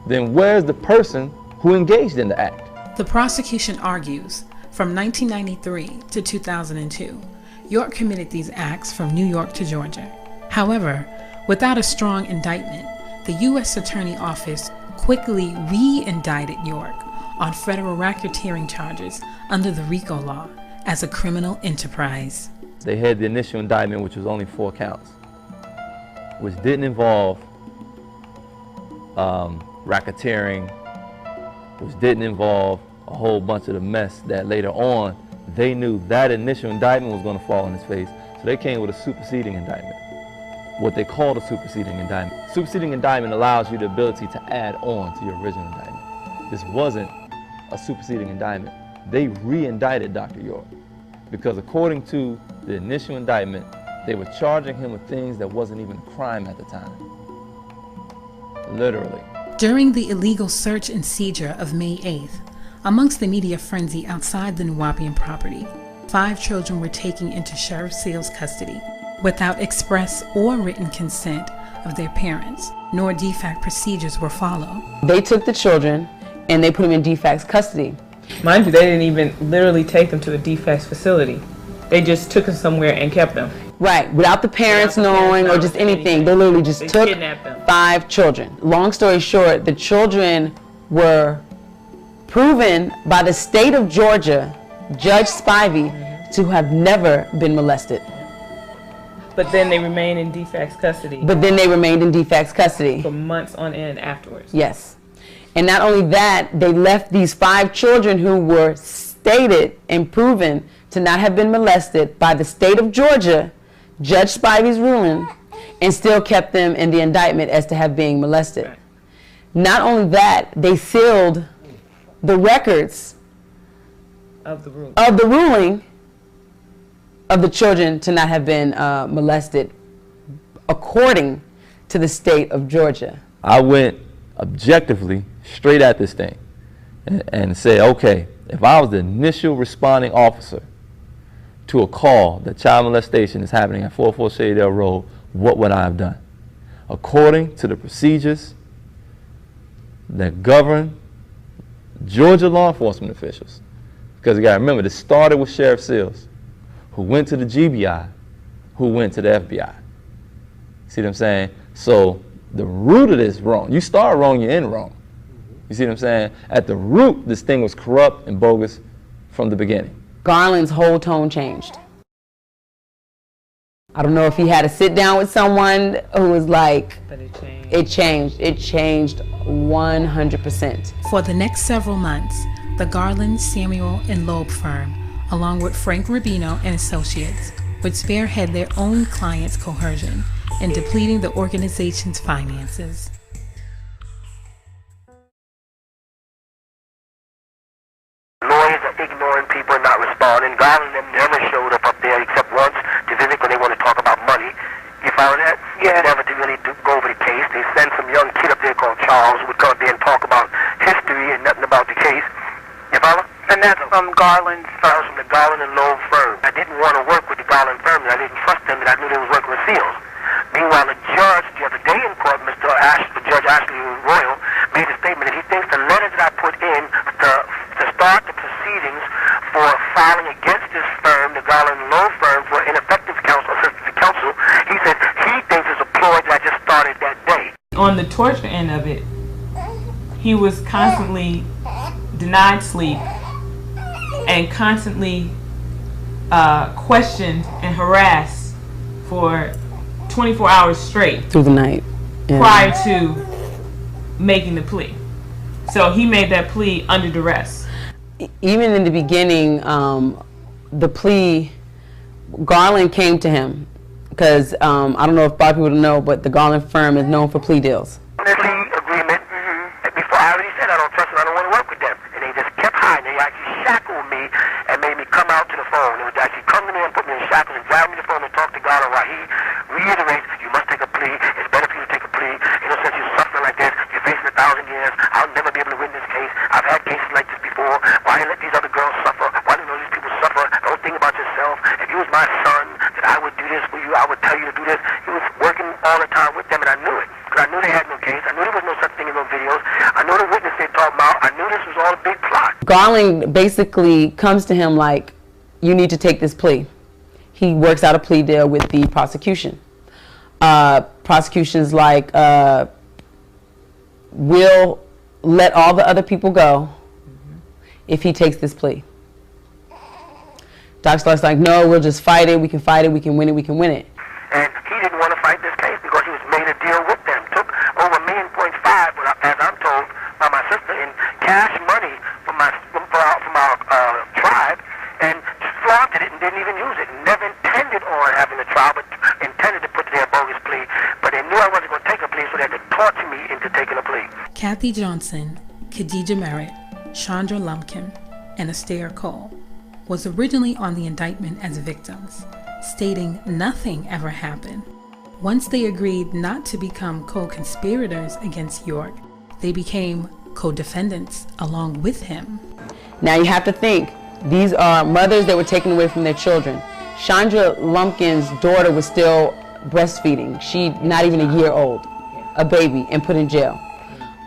then where's the person who engaged in the act? The prosecution argues from 1993 to 2002, York committed these acts from New York to Georgia. However, without a strong indictment, the U.S. Attorney Office quickly re-indicted York on federal racketeering charges under the RICO law as a criminal enterprise. They had the initial indictment, which was only 4 counts, which didn't involve racketeering, which didn't involve a whole bunch of the mess that later on they knew that initial indictment was going to fall on his face, so they came with a superseding indictment, what they called a superseding indictment. Superseding indictment allows you the ability to add on to your original indictment. This wasn't a superseding indictment. They re-indicted Dr. York because according to the initial indictment, they were charging him with things that wasn't even a crime at the time. Literally. During the illegal search and seizure of May 8th, amongst the media frenzy outside the Nuwaubian property, 5 children were taken into Sheriff Seal's custody without express or written consent of their parents, nor DFAC procedures were followed. They took the children and they put them in DFAC's custody. Mind you, they didn't even literally take them to a DFAC's facility. They just took them somewhere and kept them. Right, without the parents knowing or just anything. They literally just took 5 children. Long story short, the children were proven by the state of Georgia, Judge Spivey, to have never been molested. But then they remained in DFAC's custody. But then they remained in DFAC's custody. For months on end afterwards. Yes. And not only that, they left these 5 children who were stated and proven to not have been molested by the state of Georgia, Judge Spivey's ruling, and still kept them in the indictment as to have been molested. Right. Not only that, they sealed the records of the ruling of the children to not have been molested according to the state of Georgia. I went objectively straight at this thing and said, okay, if I was the initial responding officer to a call that child molestation is happening at 404 Shadydale Road, what would I have done? According to the procedures that govern Georgia law enforcement officials, because you got to remember, this started with Sheriff Seals, who went to the GBI, who went to the FBI. See what I'm saying? So the root of this wrong. You start wrong, you end wrong. You see what I'm saying? At the root, this thing was corrupt and bogus from the beginning. Garland's whole tone changed. I don't know if he had to sit down with someone who was like, but it changed. It changed 100%. For the next several months, the Garland, Samuel, and Loeb firm, along with Frank Rubino and Associates, would spearhead their own clients' coercion and depleting the organization's finances. Lawyers are ignoring people and not responding. Garland and them never showed up there except once to visit when they want to talk about money. You found that? Yeah. Never to really go over the case. They sent some young kid up there called Charles who would come up there and talk about history and nothing about the case. You follow? And that's from Garland's firm. That was from the Garland and Loeb firm. I didn't want to work with the Garland firm, and I didn't trust them, and I knew they was working with Seals. Meanwhile, the judge the other day in court, Judge Ashley Royal, made a statement that he thinks the letters that I put in to start the proceedings on the torture end of it, he was constantly denied sleep and constantly questioned and harassed for 24 hours straight through the night, yeah, prior to making the plea. So he made that plea under duress. Even in the beginning, the plea, Garland came to him because I don't know if a lot of people know, but the Garland firm is known for plea deals. Agreement. Before I already said I don't trust them, I don't want to work with them, and they just kept hiding. They actually shackled me and made me come out to the phone. They would actually come to me and put me in shackles and drive me to the phone and talk to God. While he reiterates, "You must take a plea. It's better for you to take a plea. You know, since you're suffering like this, you're facing 1,000 years. I'll never be able to win this case. I've had cases like this before. Why you let these other girls suffer? Why do you know these people suffer? Don't think about yourself. If you was my son, that I would do this for you. I would tell you to do this." He was working all the time with them, and I knew it. I knew they had no case. I knew there was no such thing in those videos. I knew the witness they talked about. I knew this was all a big plot. Garland basically comes to him like, you need to take this plea. He works out a plea deal with the prosecution. Prosecution's like, we'll let all the other people go if he takes this plea. Doc Stark's like, no, we'll just fight it. We can fight it. We can win it. We can win it. And he didn't want to fight this case because he was made a deal with them. Took over $1.5 million, as I'm told by my sister, in cash money from our tribe, and just flaunted it and didn't even use it. Never intended on having a trial, but intended to put their bogus plea. But they knew I wasn't going to take a plea, so they had to torture me into taking a plea. Kathy Johnson, Khadijah Merritt, Chandra Lumpkin, and Astaire Cole was originally on the indictment as victims, stating nothing ever happened. Once they agreed not to become co-conspirators against York, they became co-defendants along with him. Now you have to think, these are mothers that were taken away from their children. Chandra Lumpkin's daughter was still breastfeeding. She not even a year old, a baby, and put in jail.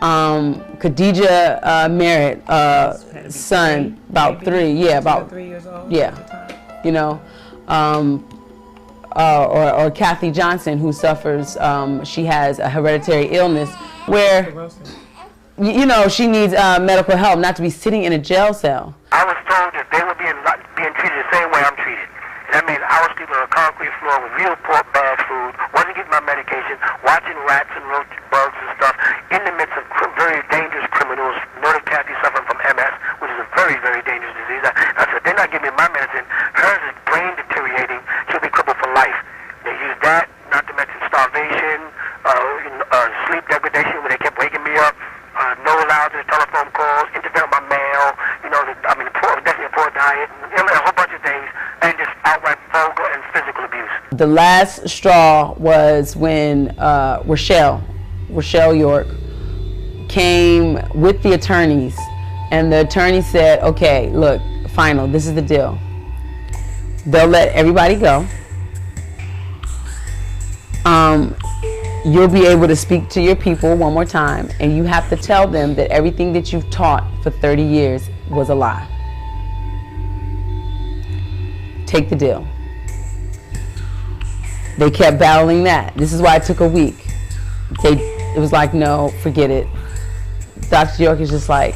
Khadijah Merritt, son, about 3 years old. Yeah, you know, or Kathy Johnson, who suffers. She has a hereditary illness where, you know, she needs medical help, not to be sitting in a jail cell. I was told that they were being treated the same way I'm treated. That means I was sleeping on a concrete floor with real poor bad food, wasn't getting my medication, watching rats and roach bugs and stuff, in the midst of very dangerous criminals. Know that Kathy suffering from MS, which is a very, very dangerous disease. I said, they're not giving me my medicine. Hers is brain deteriorating. She'll be crippled for life. They used that, not to mention starvation, sleep degradation, where they kept waking me up, no allowed to telephone calls, interfere with my mail, you know, definitely a poor diet, a whole bunch of things, and just outright vulgar and physical abuse. The last straw was when Rochelle York came with the attorneys, and the attorney said, okay, look, final, this is the deal. They'll let everybody go. You'll be able to speak to your people one more time, and you have to tell them that everything that you've taught for 30 years was a lie. Take the deal. They kept battling that. This is why it took a week. It was like, no, forget it. Dr. York is just like,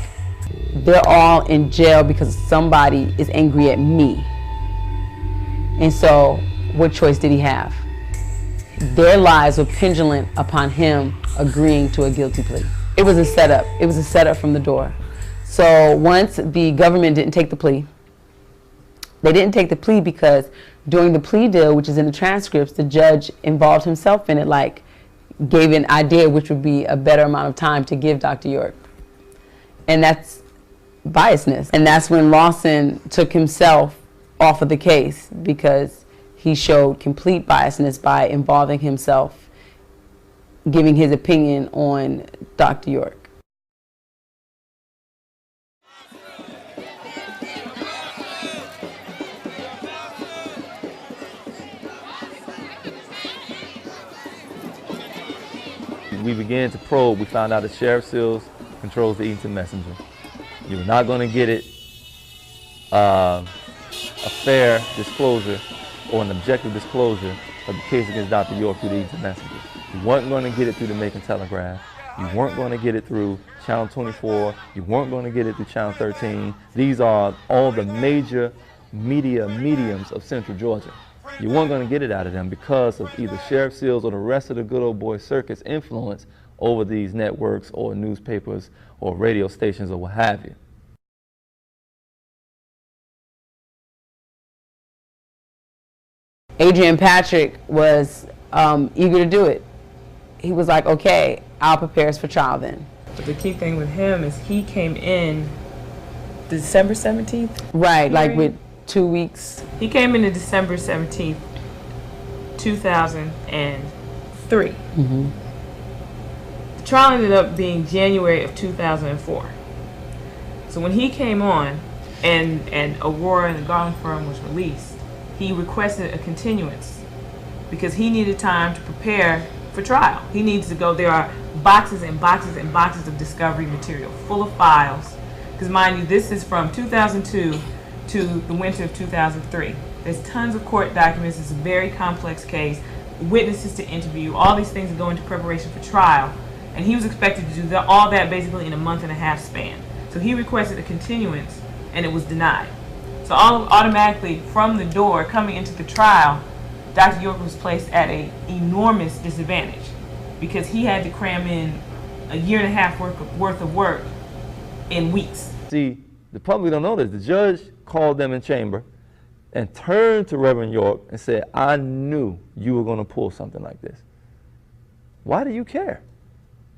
they're all in jail because somebody is angry at me. And so, what choice did he have? Their lives were pendulent upon him agreeing to a guilty plea. It was a setup. It was a setup from the door. So once the government didn't take the plea, they didn't take the plea because during the plea deal, which is in the transcripts, the judge involved himself in it, like gave an idea which would be a better amount of time to give Dr. York. And that's biasness. And that's when Lawson took himself off of the case, because he showed complete biasness by involving himself, giving his opinion on Dr. York. We began to probe. We found out that Sheriff Sills controls the Eaton Messenger. You were not going to get it a fair disclosure or an objective disclosure of the case against Dr. York through the Eaton Messenger. You weren't going to get it through the Macon Telegraph. You weren't going to get it through Channel 24. You weren't going to get it through Channel 13. These are all the major media mediums of Central Georgia. You weren't going to get it out of them because of either Sheriff Seals or the rest of the good old boy circus influence over these networks or newspapers or radio stations or what have you. Adrian Patrick was eager to do it. He was like, okay, I'll prepare us for trial then. But the key thing with him is he came in December 17th? Right, like with 2 weeks. He came in December 17th, 2003. Mm-hmm. The trial ended up being January of 2004. So when he came on and Aurora and the Garland firm was released, he requested a continuance because he needed time to prepare for trial. He needs to go. There are boxes and boxes and boxes of discovery material full of files. Because mind you, this is from 2002 to the winter of 2003. There's tons of court documents. It's a very complex case. Witnesses to interview. All these things that go into preparation for trial. And he was expected to do all that basically in a month-and-a-half span. So he requested a continuance, and it was denied. So automatically from the door coming into the trial, Dr. York was placed at an enormous disadvantage because he had to cram in a year-and-a-half worth of work in weeks. See, the public don't know this. The judge called them in chamber and turned to Reverend York and said, I knew you were going to pull something like this. Why do you care?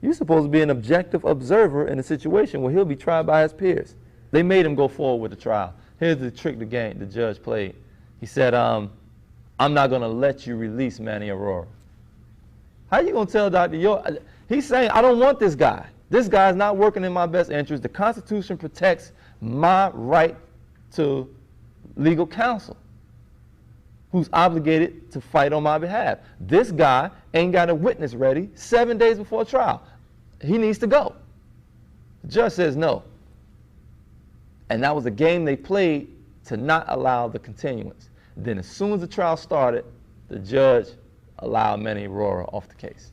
You're supposed to be an objective observer in a situation where he'll be tried by his peers. They made him go forward with the trial. Here's the trick the judge played. He said, I'm not going to let you release Manny Aurora. How you going to tell Dr. York? He's saying, I don't want this guy. This guy is not working in my best interest. The Constitution protects my right to legal counsel, who's obligated to fight on my behalf. This guy ain't got a witness ready 7 days before trial. He needs to go. The judge says no. And that was a game they played to not allow the continuance. Then as soon as the trial started, the judge allowed Manny Aurora off the case.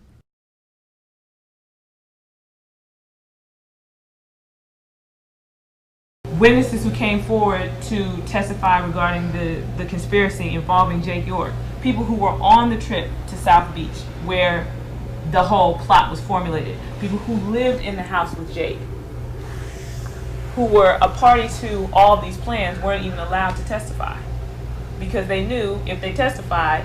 Witnesses who came forward to testify regarding the conspiracy involving Jake York, people who were on the trip to South Beach where the whole plot was formulated, people who lived in the house with Jake, who were a party to all these plans, weren't even allowed to testify because they knew if they testified,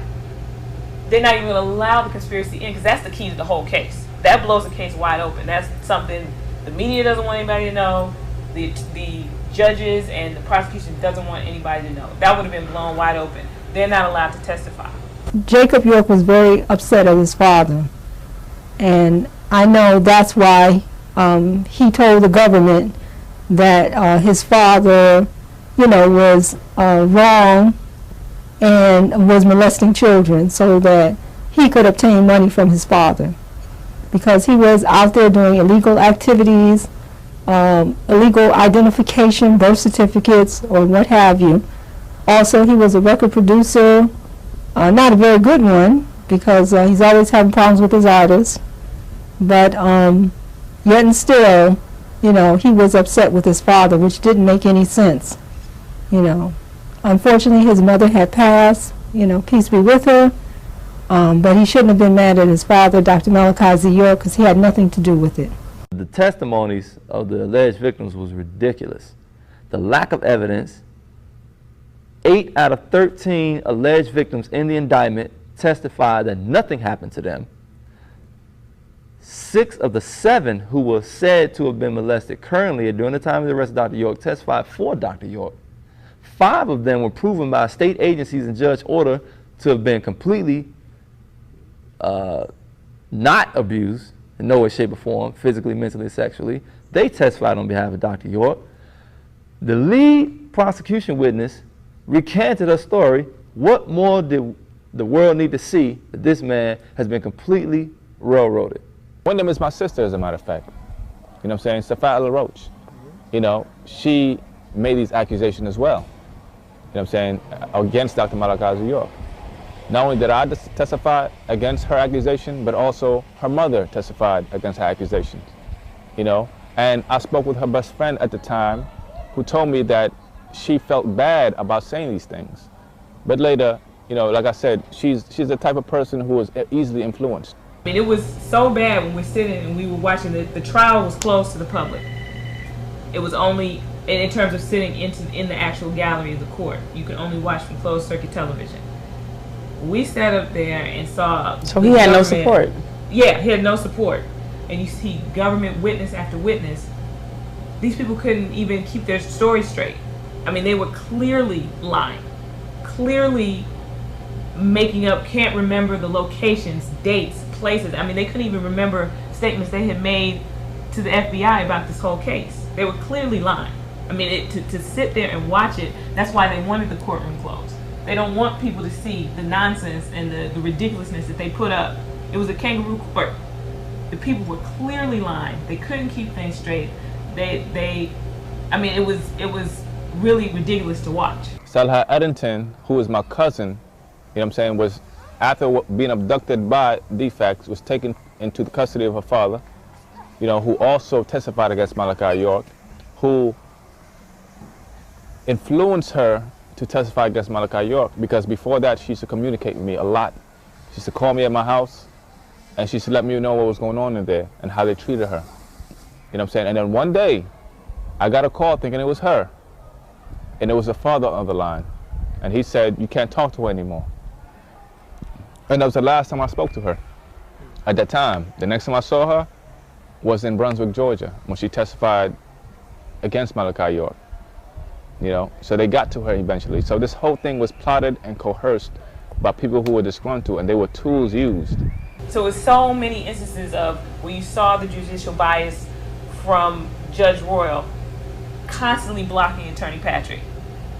they're not even going to allow the conspiracy in because that's the key to the whole case. That blows the case wide open. That's something the media doesn't want anybody to know. The judges and the prosecution doesn't want anybody to know. That would have been blown wide open. They're not allowed to testify. Jacob York was very upset at his father, and I know that's why he told the government that his father, was wrong and was molesting children so that he could obtain money from his father because he was out there doing illegal activities, illegal identification, birth certificates, or what have you. Also, he was a record producer, not a very good one because he's always having problems with his artists, but yet and still, he was upset with his father, which didn't make any sense. Unfortunately, his mother had passed, peace be with her, but he shouldn't have been mad at his father, Dr. Malachi Z. York, because he had nothing to do with it. The testimonies of the alleged victims was ridiculous. The lack of evidence. 8 out of 13 alleged victims in the indictment testified that nothing happened to them. 6 of the 7 who were said to have been molested currently during the time of the arrest of Dr. York testified for Dr. York. 5 of them were proven by state agencies and judge order to have been completely not abused in no way, shape, or form, physically, mentally, sexually. They testified on behalf of Dr. York. The lead prosecution witness recanted her story. What more did the world need to see that this man has been completely railroaded? One of them is my sister, as a matter of fact. You know what I'm saying? Safat LaRoche. She made these accusations as well. You know what I'm saying? Against Dr. Malachi York. Not only did I testify against her accusation, but also her mother testified against her accusations, you know. And I spoke with her best friend at the time, who told me that she felt bad about saying these things. But later, you know, like I said, she's the type of person who is easily influenced. I mean, it was so bad when we're sitting and we were watching the trial was closed to the public. It was only, in terms of sitting in the actual gallery of the court, you could only watch from closed circuit television. We sat up there and saw. So he had no support. Yeah, he had no support. And you see government witness after witness. These people couldn't even keep their story straight. I mean, they were clearly lying, clearly making up, can't remember the locations, dates, places. I mean, they couldn't even remember statements they had made to the FBI about this whole case. They were clearly lying. I mean, to sit there and watch it, that's why they wanted the courtroom closed. They don't want people to see the nonsense and the ridiculousness that they put up. It was a kangaroo court. The people were clearly lying. They couldn't keep things straight. I mean, it was really ridiculous to watch. Salha Eddington, who is my cousin, you know what I'm saying, was, after being abducted by defects, was taken into the custody of her father, you know, who also testified against Malachi York, who influenced her to testify against Malachi York, because before that she used to communicate with me a lot. She used to call me at my house, and she used to let me know what was going on in there and how they treated her. You know what I'm saying? And then one day, I got a call thinking it was her, and it was the father on the line, and he said, "You can't talk to her anymore." And that was the last time I spoke to her at that time. The next time I saw her was in Brunswick, Georgia, when she testified against Malachi York. You know, so they got to her eventually. So this whole thing was plotted and coerced by people who were disgruntled, and they were tools used. So it's so many instances of where you saw the judicial bias from Judge Royal constantly blocking Attorney Patrick.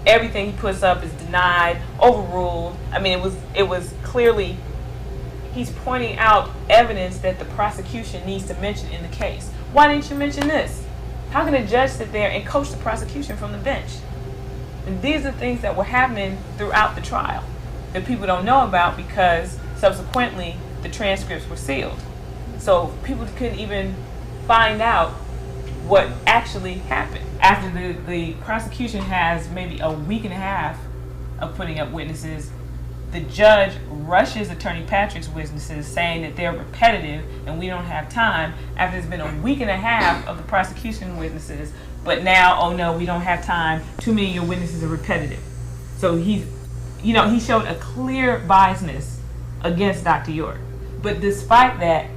Everything he puts up is denied, overruled. I mean, it was clearly, he's pointing out evidence that the prosecution needs to mention in the case. Why didn't you mention this? How can a judge sit there and coach the prosecution from the bench? And these are things that were happening throughout the trial that people don't know about, because subsequently the transcripts were sealed. So people couldn't even find out what actually happened. After the prosecution has maybe a week and a half of putting up witnesses, the judge rushes Attorney Patrick's witnesses, saying that they're repetitive and we don't have time, after it's been a week and a half of the prosecution witnesses. But now, oh no, we don't have time. Too many of your witnesses are repetitive. So he showed a clear biasness against Dr. York. But despite that,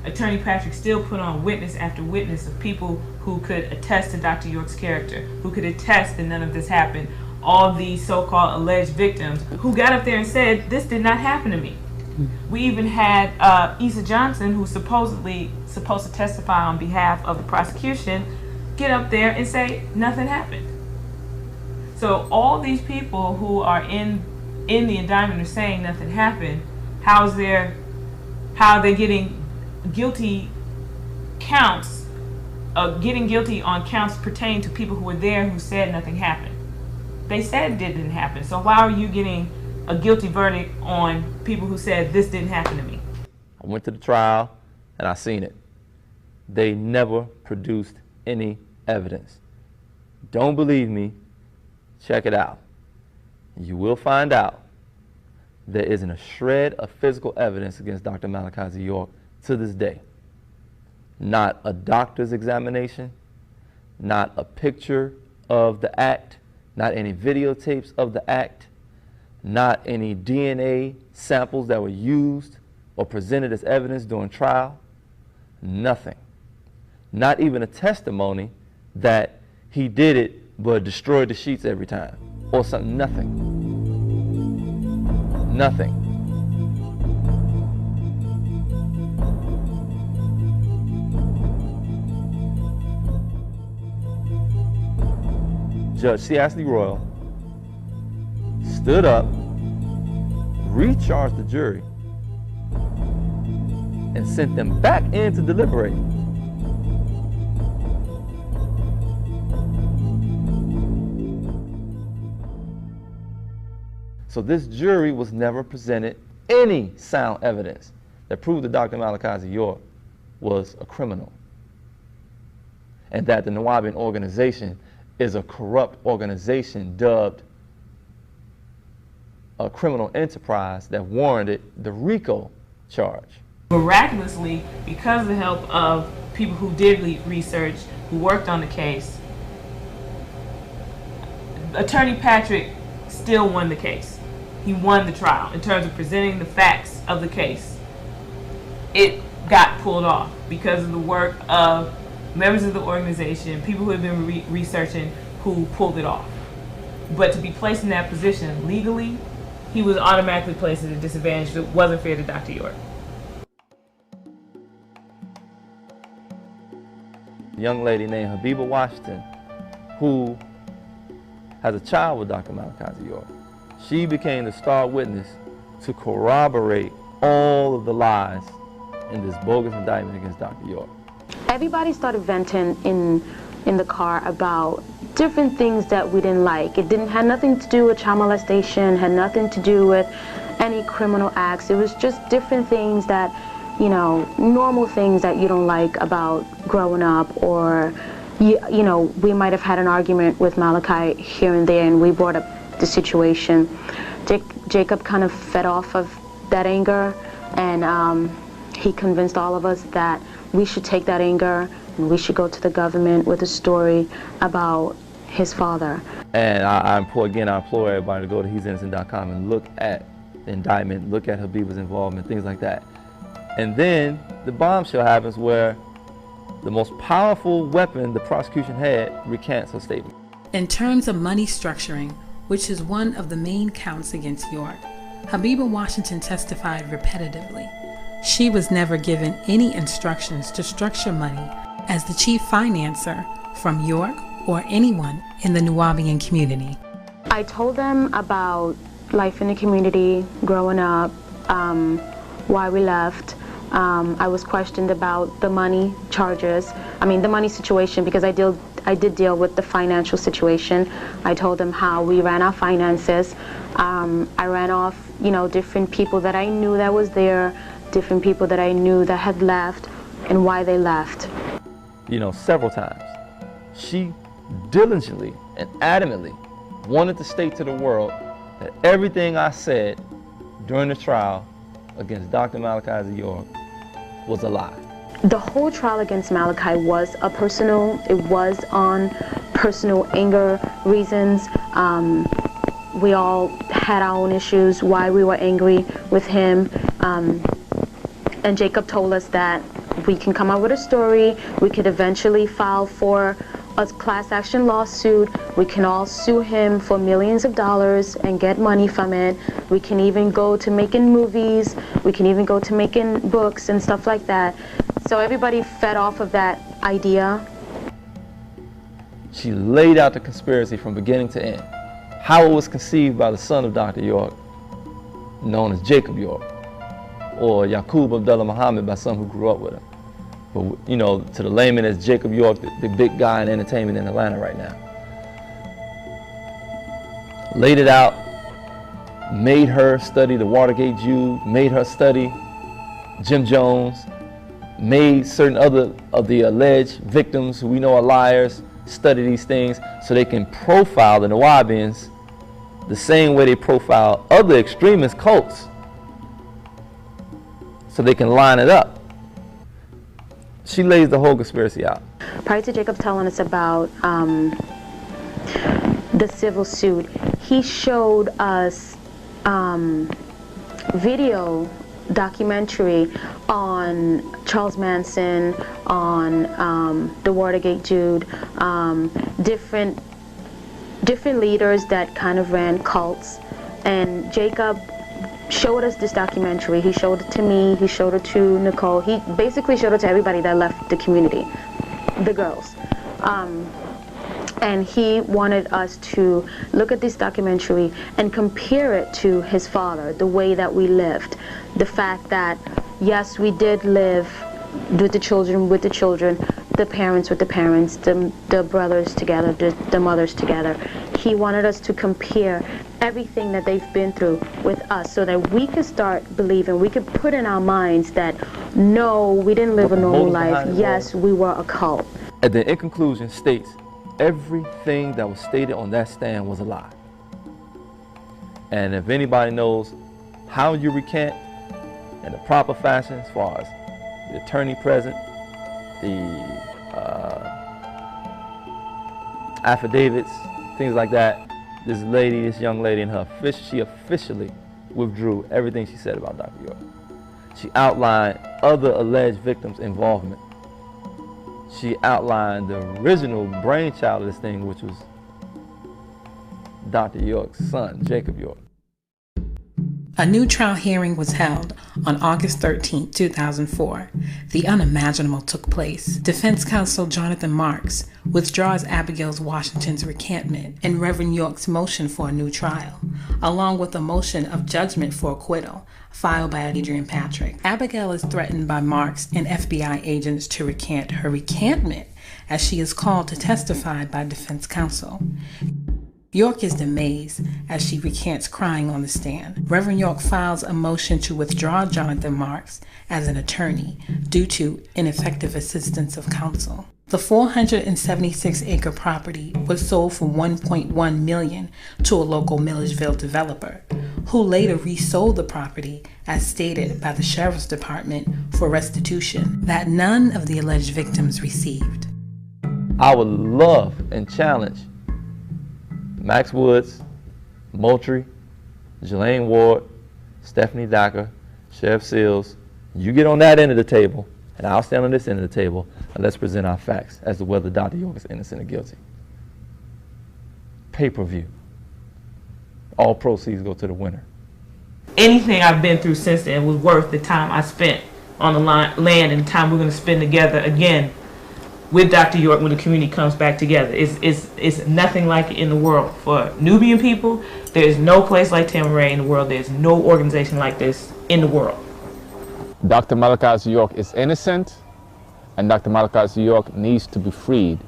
Attorney Patrick still put on witness after witness of people who could attest to Dr. York's character, who could attest that none of this happened. All these so-called alleged victims who got up there and said, this did not happen to me. We even had Issa Johnson, who's supposedly supposed to testify on behalf of the prosecution, get up there and say nothing happened. So all these people who are in the indictment are saying nothing happened. How are they getting guilty counts, getting guilty on counts pertaining to people who were there who said nothing happened? They said it didn't happen. So why are you getting a guilty verdict on people who said this didn't happen to me? I went to the trial and I seen it. They never produced any evidence. Don't believe me? Check it out. You will find out there isn't a shred of physical evidence against Dr. Malachi Z. York to this day. Not a doctor's examination, not a picture of the act, not any videotapes of the act, not any DNA samples that were used or presented as evidence during trial. Nothing. Not even a testimony that he did it but destroyed the sheets every time or something. Nothing. Nothing. Judge C. Ashley Royal stood up, recharged the jury, and sent them back in to deliberate. So So this jury was never presented any sound evidence that proved that Dr. Malachi Z. York was a criminal, and that the Nuwaubian organization is a corrupt organization dubbed a criminal enterprise that warranted the RICO charge. Miraculously, because of the help of people who did research, who worked on the case, Attorney Patrick still won the case. He won the trial in terms of presenting the facts of the case. It got pulled off because of the work of members of the organization, people who have been researching, who pulled it off. But to be placed in that position legally, he was automatically placed at a disadvantage that wasn't fair to Dr. York. A young lady named Habiba Washington, who has a child with Dr. Malachi Z. York. She became the star witness to corroborate all of the lies in this bogus indictment against Dr. York. Everybody started venting in the car about different things that we didn't like. It had nothing to do with child molestation, had nothing to do with any criminal acts. It was just different things that, you know, normal things that you don't like about growing up, or, you know, we might have had an argument with Malachi here and there, and we brought up the situation. Jacob kind of fed off of that anger, and he convinced all of us that we should take that anger and we should go to the government with a story about his father. And I implore everybody to go to he'sinnocent.com and look at the indictment, look at Habiba's involvement, things like that. And then the bombshell happens where the most powerful weapon the prosecution had recants her statement. In terms of money structuring, which is one of the main counts against York, Habiba Washington testified repetitively. She was never given any instructions to structure money as the chief financer from York or anyone in the Nuwaubian community. I told them about life in the community, growing up, why we left. I was questioned about the money charges, the money situation, because I did deal with the financial situation. I told them how we ran our finances. I ran off, different people that I knew that was there, different people that I knew that had left, and why they left. Several times, she diligently and adamantly wanted to state to the world that everything I said during the trial against Dr. Malachi Z. York was a lie. The whole trial against Malachi was it was on personal anger reasons. We all had our own issues, why we were angry with him. And Jacob told us that we can come up with a story, we could eventually file for a class action lawsuit, we can all sue him for millions of dollars and get money from it. We can even go to making movies, we can even go to making books and stuff like that. So everybody fed off of that idea. She laid out the conspiracy from beginning to end. How it was conceived by the son of Dr. York, known as Jacob York, or Yaqub Abdullah Muhammad by some who grew up with him. But to the layman, as Jacob York, the big guy in entertainment in Atlanta right now. Laid it out, made her study the Watergate Jew, made her study Jim Jones, made certain other of the alleged victims who we know are liars study these things so they can profile the Nuwaubians the same way they profile other extremist cults, so they can line it up. She lays the whole conspiracy out. Prior to Jacob telling us about the civil suit, he showed us video documentary on Charles Manson, on the Watergate Jude, different leaders that kind of ran cults. And Jacob showed us this documentary. He showed it to me, he showed it to Nicole. He basically showed it to everybody that left the community, the girls. And he wanted us to look at this documentary and compare it to his father, the way that we lived. The fact that, yes, we did live with the children, the parents with the parents, the brothers together, the mothers together. He wanted us to compare everything that they've been through with us so that we could start believing, we could put in our minds that no, we didn't live a normal life. Yes, we were a cult. And then in conclusion states, everything that was stated on that stand was a lie. And if anybody knows how you recant in the proper fashion, as far as the attorney present, the affidavits, things like that, this lady, this young lady, she officially withdrew everything she said about Dr. York. She outlined other alleged victims' involvement. She outlined the original brainchild of this thing, which was Dr. York's son, Jacob York. A new trial hearing was held on August 13, 2004. The unimaginable took place. Defense counsel Jonathan Marks withdraws Abigail Washington's recantment and Reverend York's motion for a new trial, along with a motion of judgment for acquittal filed by Adrian Patrick. Abigail is threatened by Marks and FBI agents to recant her recantment, as she is called to testify by defense counsel. York is amazed as she recants crying on the stand. Reverend York files a motion to withdraw Jonathan Marks as an attorney due to ineffective assistance of counsel. The 476-acre property was sold for $1.1 million to a local Milledgeville developer, who later resold the property as stated by the Sheriff's Department for restitution that none of the alleged victims received. I would love and challenge Max Woods, Moultrie, Jelaine Ward, Stephanie Dacker, Sheriff Seals, you get on that end of the table, and I'll stand on this end of the table, and let's present our facts as to whether Dr. York is innocent or guilty. Pay-per-view. All proceeds go to the winner. Anything I've been through since then was worth the time I spent on the land and the time we're going to spend together again with Dr. York when the community comes back together. It's nothing like it in the world. For Nubian people, there's no place like Tamaray in the world. There's no organization like this in the world. Dr. Malachi Z York is innocent, and Dr. Malachi Z York needs to be freed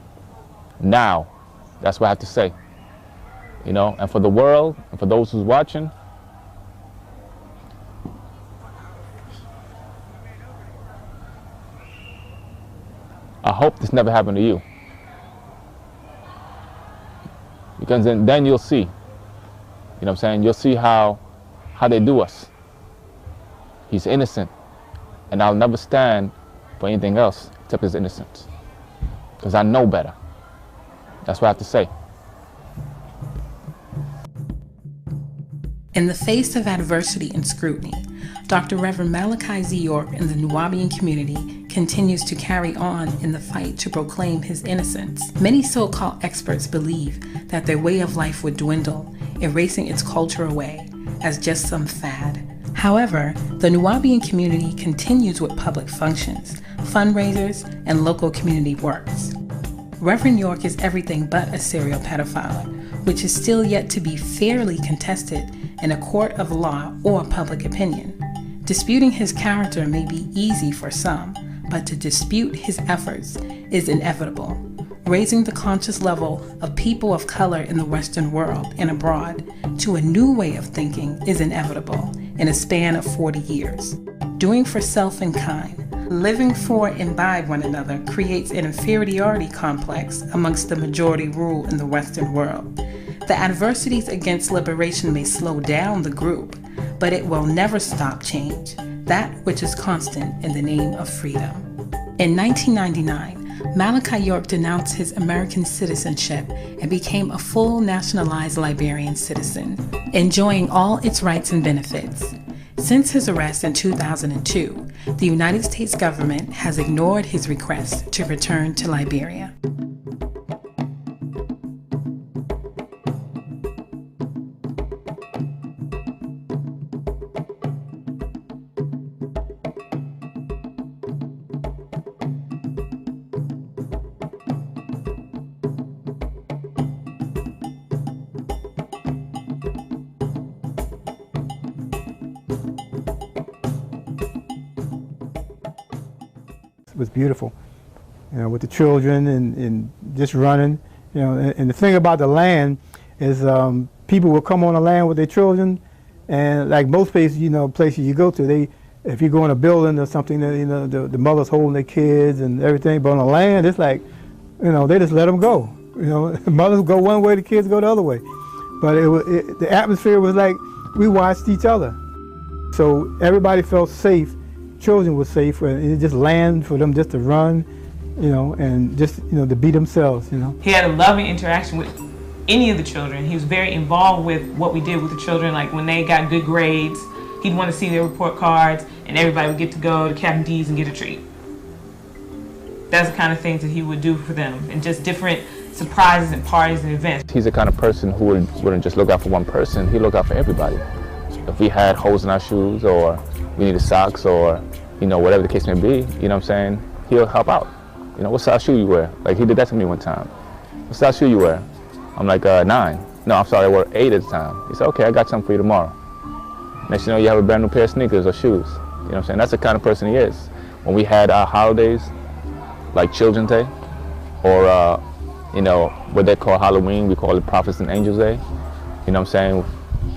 now. That's what I have to say. You know, and for the world, and for those who's watching, I hope this never happened to you. Because then you'll see. You know what I'm saying? You'll see how they do us. He's innocent. And I'll never stand for anything else except his innocence. Because I know better. That's what I have to say. In the face of adversity and scrutiny, Dr. Reverend Malachi Z. York and the Nubian community continues to carry on in the fight to proclaim his innocence. Many so-called experts believe that their way of life would dwindle, erasing its culture away as just some fad. However, the Nubian community continues with public functions, fundraisers, and local community works. Reverend York is everything but a serial pedophile, which is still yet to be fairly contested in a court of law or public opinion. Disputing his character may be easy for some, but to dispute his efforts is inevitable. Raising the conscious level of people of color in the Western world and abroad to a new way of thinking is inevitable in a span of 40 years. Doing for self and kind, living for and by one another creates an inferiority complex amongst the majority rule in the Western world. The adversities against liberation may slow down the group, but it will never stop change, that which is constant in the name of freedom. In 1999, Malachi York denounced his American citizenship and became a full nationalized Liberian citizen, enjoying all its rights and benefits. Since his arrest in 2002, the United States government has ignored his request to return to Liberia. Was beautiful, you know, with the children and just running, you know. And the thing about the land is people will come on the land with their children, and like most places, places you go to, if you go in a building or something, the mother's holding their kids and everything. But on the land, it's like, they just let them go. Mothers go one way, the kids go the other way. But the atmosphere was like we watched each other. So everybody felt safe. Children were safe, and it just land for them just to run, and just to be themselves. He had a loving interaction with any of the children. He was very involved with what we did with the children. Like when they got good grades, he'd want to see their report cards, and everybody would get to go to Captain D's and get a treat. That's the kind of things that he would do for them, and just different surprises and parties and events. He's the kind of person who wouldn't just look out for one person. He'd look out for everybody. If we had holes in our shoes, or we needed socks, or whatever the case may be, he'll help out. What size shoe you wear? Like, he did that to me one time. What size shoe you wear? I'm like, 9. No, I'm sorry, I wore 8 at the time. He said, okay, I got something for you tomorrow. Next you have a brand new pair of sneakers or shoes. That's the kind of person he is. When we had our holidays, like Children's Day, or what they call Halloween, we call it Prophets and Angels Day.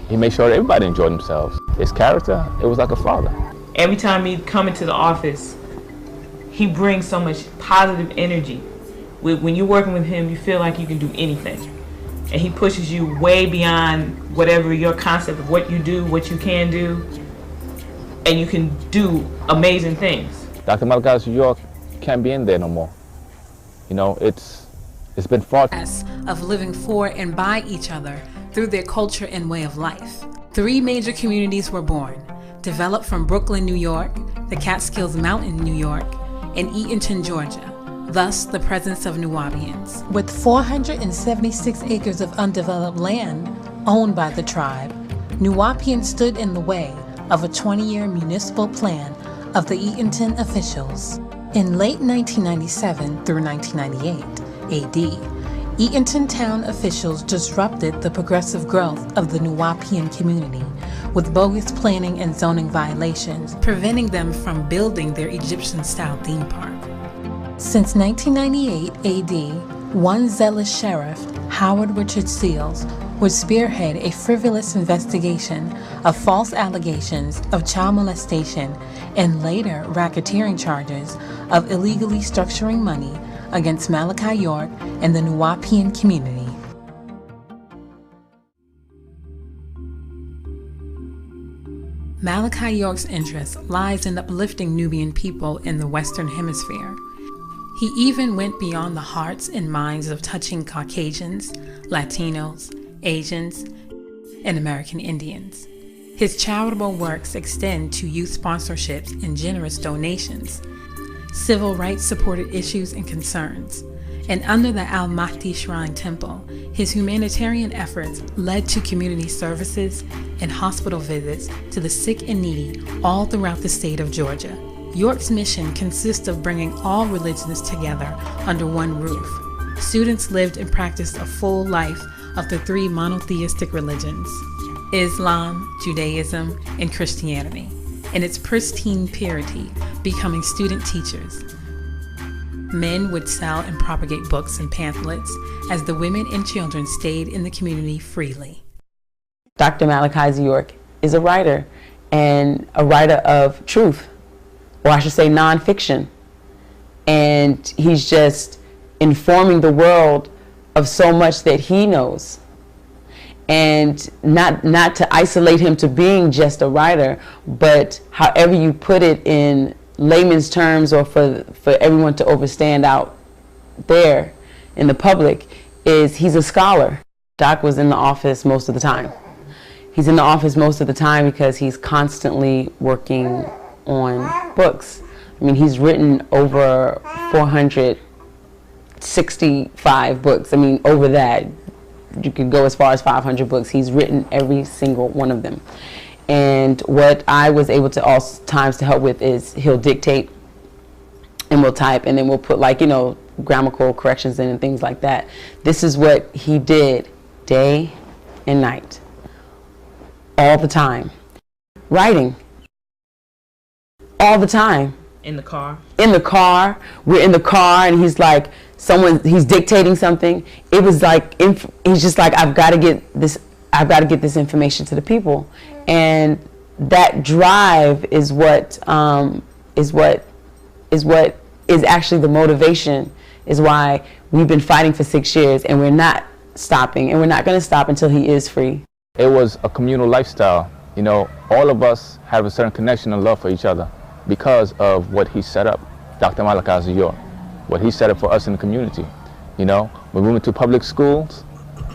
He made sure that everybody enjoyed themselves. His character, it was like a father. Every time he'd come into the office, he brings so much positive energy. When you're working with him, you feel like you can do anything. And he pushes you way beyond whatever your concept of what you do, what you can do, and you can do amazing things. Dr. Malachi York can't be in there no more. It's been fought. Of living for and by each other through their culture and way of life. 3 major communities were born, developed from Brooklyn, New York, the Catskills Mountain, New York, and Eatonton, Georgia, thus the presence of Nuwaubians. With 476 acres of undeveloped land owned by the tribe, Nuwaubians stood in the way of a 20-year municipal plan of the Eatonton officials. In late 1997 through 1998 AD, Eatonton town officials disrupted the progressive growth of the Nuwaubian community with bogus planning and zoning violations, preventing them from building their Egyptian-style theme park. Since 1998 AD, one zealous sheriff, Howard Richard Seals, would spearhead a frivolous investigation of false allegations of child molestation and later racketeering charges of illegally structuring money against Malachi York and the Nuwaubian community. Malachi York's interest lies in uplifting Nubian people in the Western Hemisphere. He even went beyond the hearts and minds of touching Caucasians, Latinos, Asians, and American Indians. His charitable works extend to youth sponsorships and generous donations, civil rights supported issues and concerns, and under the Al-Mahdi Shrine Temple, his humanitarian efforts led to community services and hospital visits to the sick and needy all throughout the state of Georgia. York's mission consists of bringing all religions together under one roof. Students lived and practiced a full life of the 3 monotheistic religions, Islam, Judaism, and Christianity, in its pristine purity, becoming student teachers. Men would sell and propagate books and pamphlets as the women and children stayed in the community freely. Dr. Malachi Z York is a writer, and a writer of truth, or I should say nonfiction. And he's just informing the world of so much that he knows. And not to isolate him to being just a writer, but however you put it in layman's terms, or for everyone to understand out there in the public, is he's a scholar. Doc was in the office most of the time. He's in the office most of the time because he's constantly working on books. I mean, he's written over 465 books. I mean, over that. You could go as far as 500 books. He's written every single one of them. And what I was able to all times to help with is he'll dictate and we'll type, and then we'll put, like, grammatical corrections in and things like that. This is what he did day and night, all the time. Writing, all the time. In the car? In the car. We're in the car, and he's like, he's dictating something. It was like, he's just like, I've got to get this I've got to get this information to the people. And that drive is what is actually the motivation, is why we've been fighting for 6 years, and we're not stopping, and we're not going to stop until he is free. It was a communal lifestyle. You know, all of us have a certain connection and love for each other because of what he set up, Dr. Malachi Z, what he set up for us in the community. You know, when we went to public schools,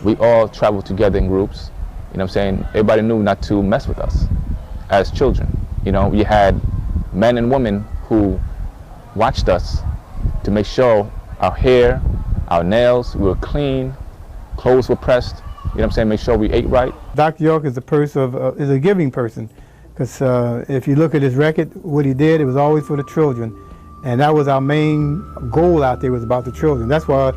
we all traveled together in groups. You know what I'm saying? Everybody knew not to mess with us as children. You know, you had men and women who watched us to make sure our hair, our nails, we were clean, clothes were pressed. You know what I'm saying? Make sure we ate right. Dr. York is is a giving person, because if you look at his record, what he did, it was always for the children, and that was our main goal out there, was about the children. That's why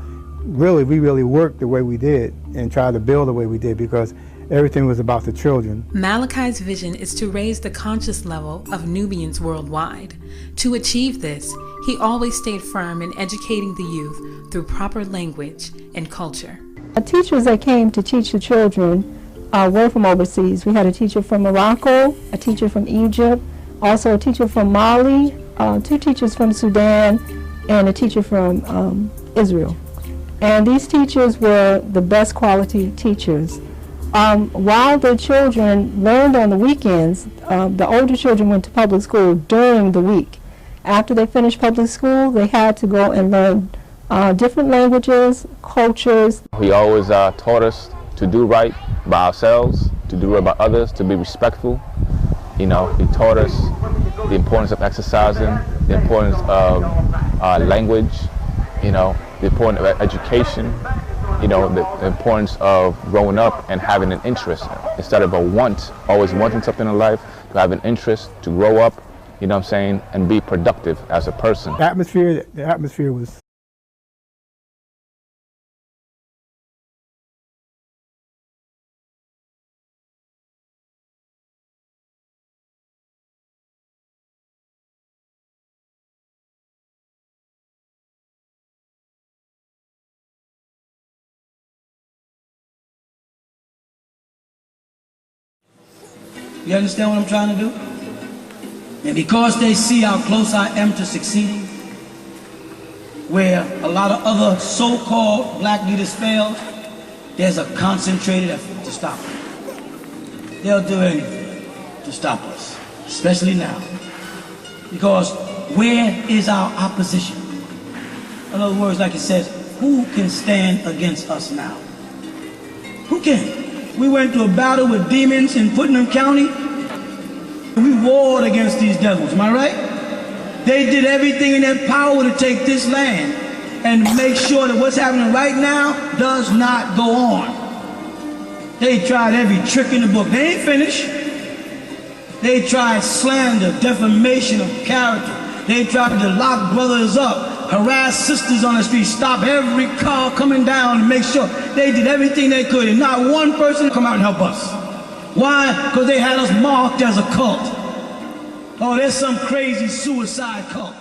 we really worked the way we did and tried to build the way we did, because everything was about the children. Malachi's vision is to raise the conscious level of Nubians worldwide. To achieve this, he always stayed firm in educating the youth through proper language and culture. The teachers that came to teach the children were from overseas. We had a teacher from Morocco, a teacher from Egypt, also a teacher from Mali, 2 teachers from Sudan, and a teacher from Israel. And these teachers were the best quality teachers. While the children learned on the weekends, the older children went to public school during the week. After they finished public school, they had to go and learn different languages, cultures. He always taught us to do right by ourselves, to do right by others, to be respectful. You know, he taught us the importance of exercising, the importance of language, you know, the importance of education, you know, the importance of growing up and having an interest instead of a want, always wanting something in life, to have an interest, to grow up, you know what I'm saying, and be productive as a person. The atmosphere was You understand what I'm trying to do? And because they see how close I am to succeeding, where a lot of other so-called black leaders failed, there's a concentrated effort to stop them. They'll do anything to stop us, especially now. Because where is our opposition? In other words, like it says, who can stand against us now? Who can? We went to a battle with demons in Putnam County. We warred against these devils, am I right? They did everything in their power to take this land and make sure that what's happening right now does not go on. They tried every trick in the book. They ain't finished. They tried slander, defamation of character. They tried to lock brothers up, harass sisters on the street, stop every car coming down and make sure. They did everything they could, and not one person come out and help us. Why? Because they had us marked as a cult. Oh, there's some crazy suicide cult.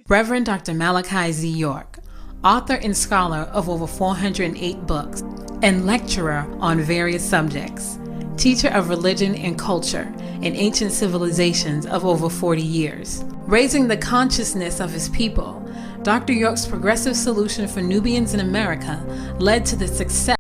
Reverend Dr. Malachi Z. York, author and scholar of over 408 books, and lecturer on various subjects, teacher of religion and culture in ancient civilizations of over 40 years. Raising the consciousness of his people, Dr. York's progressive solution for Nubians in America led to the success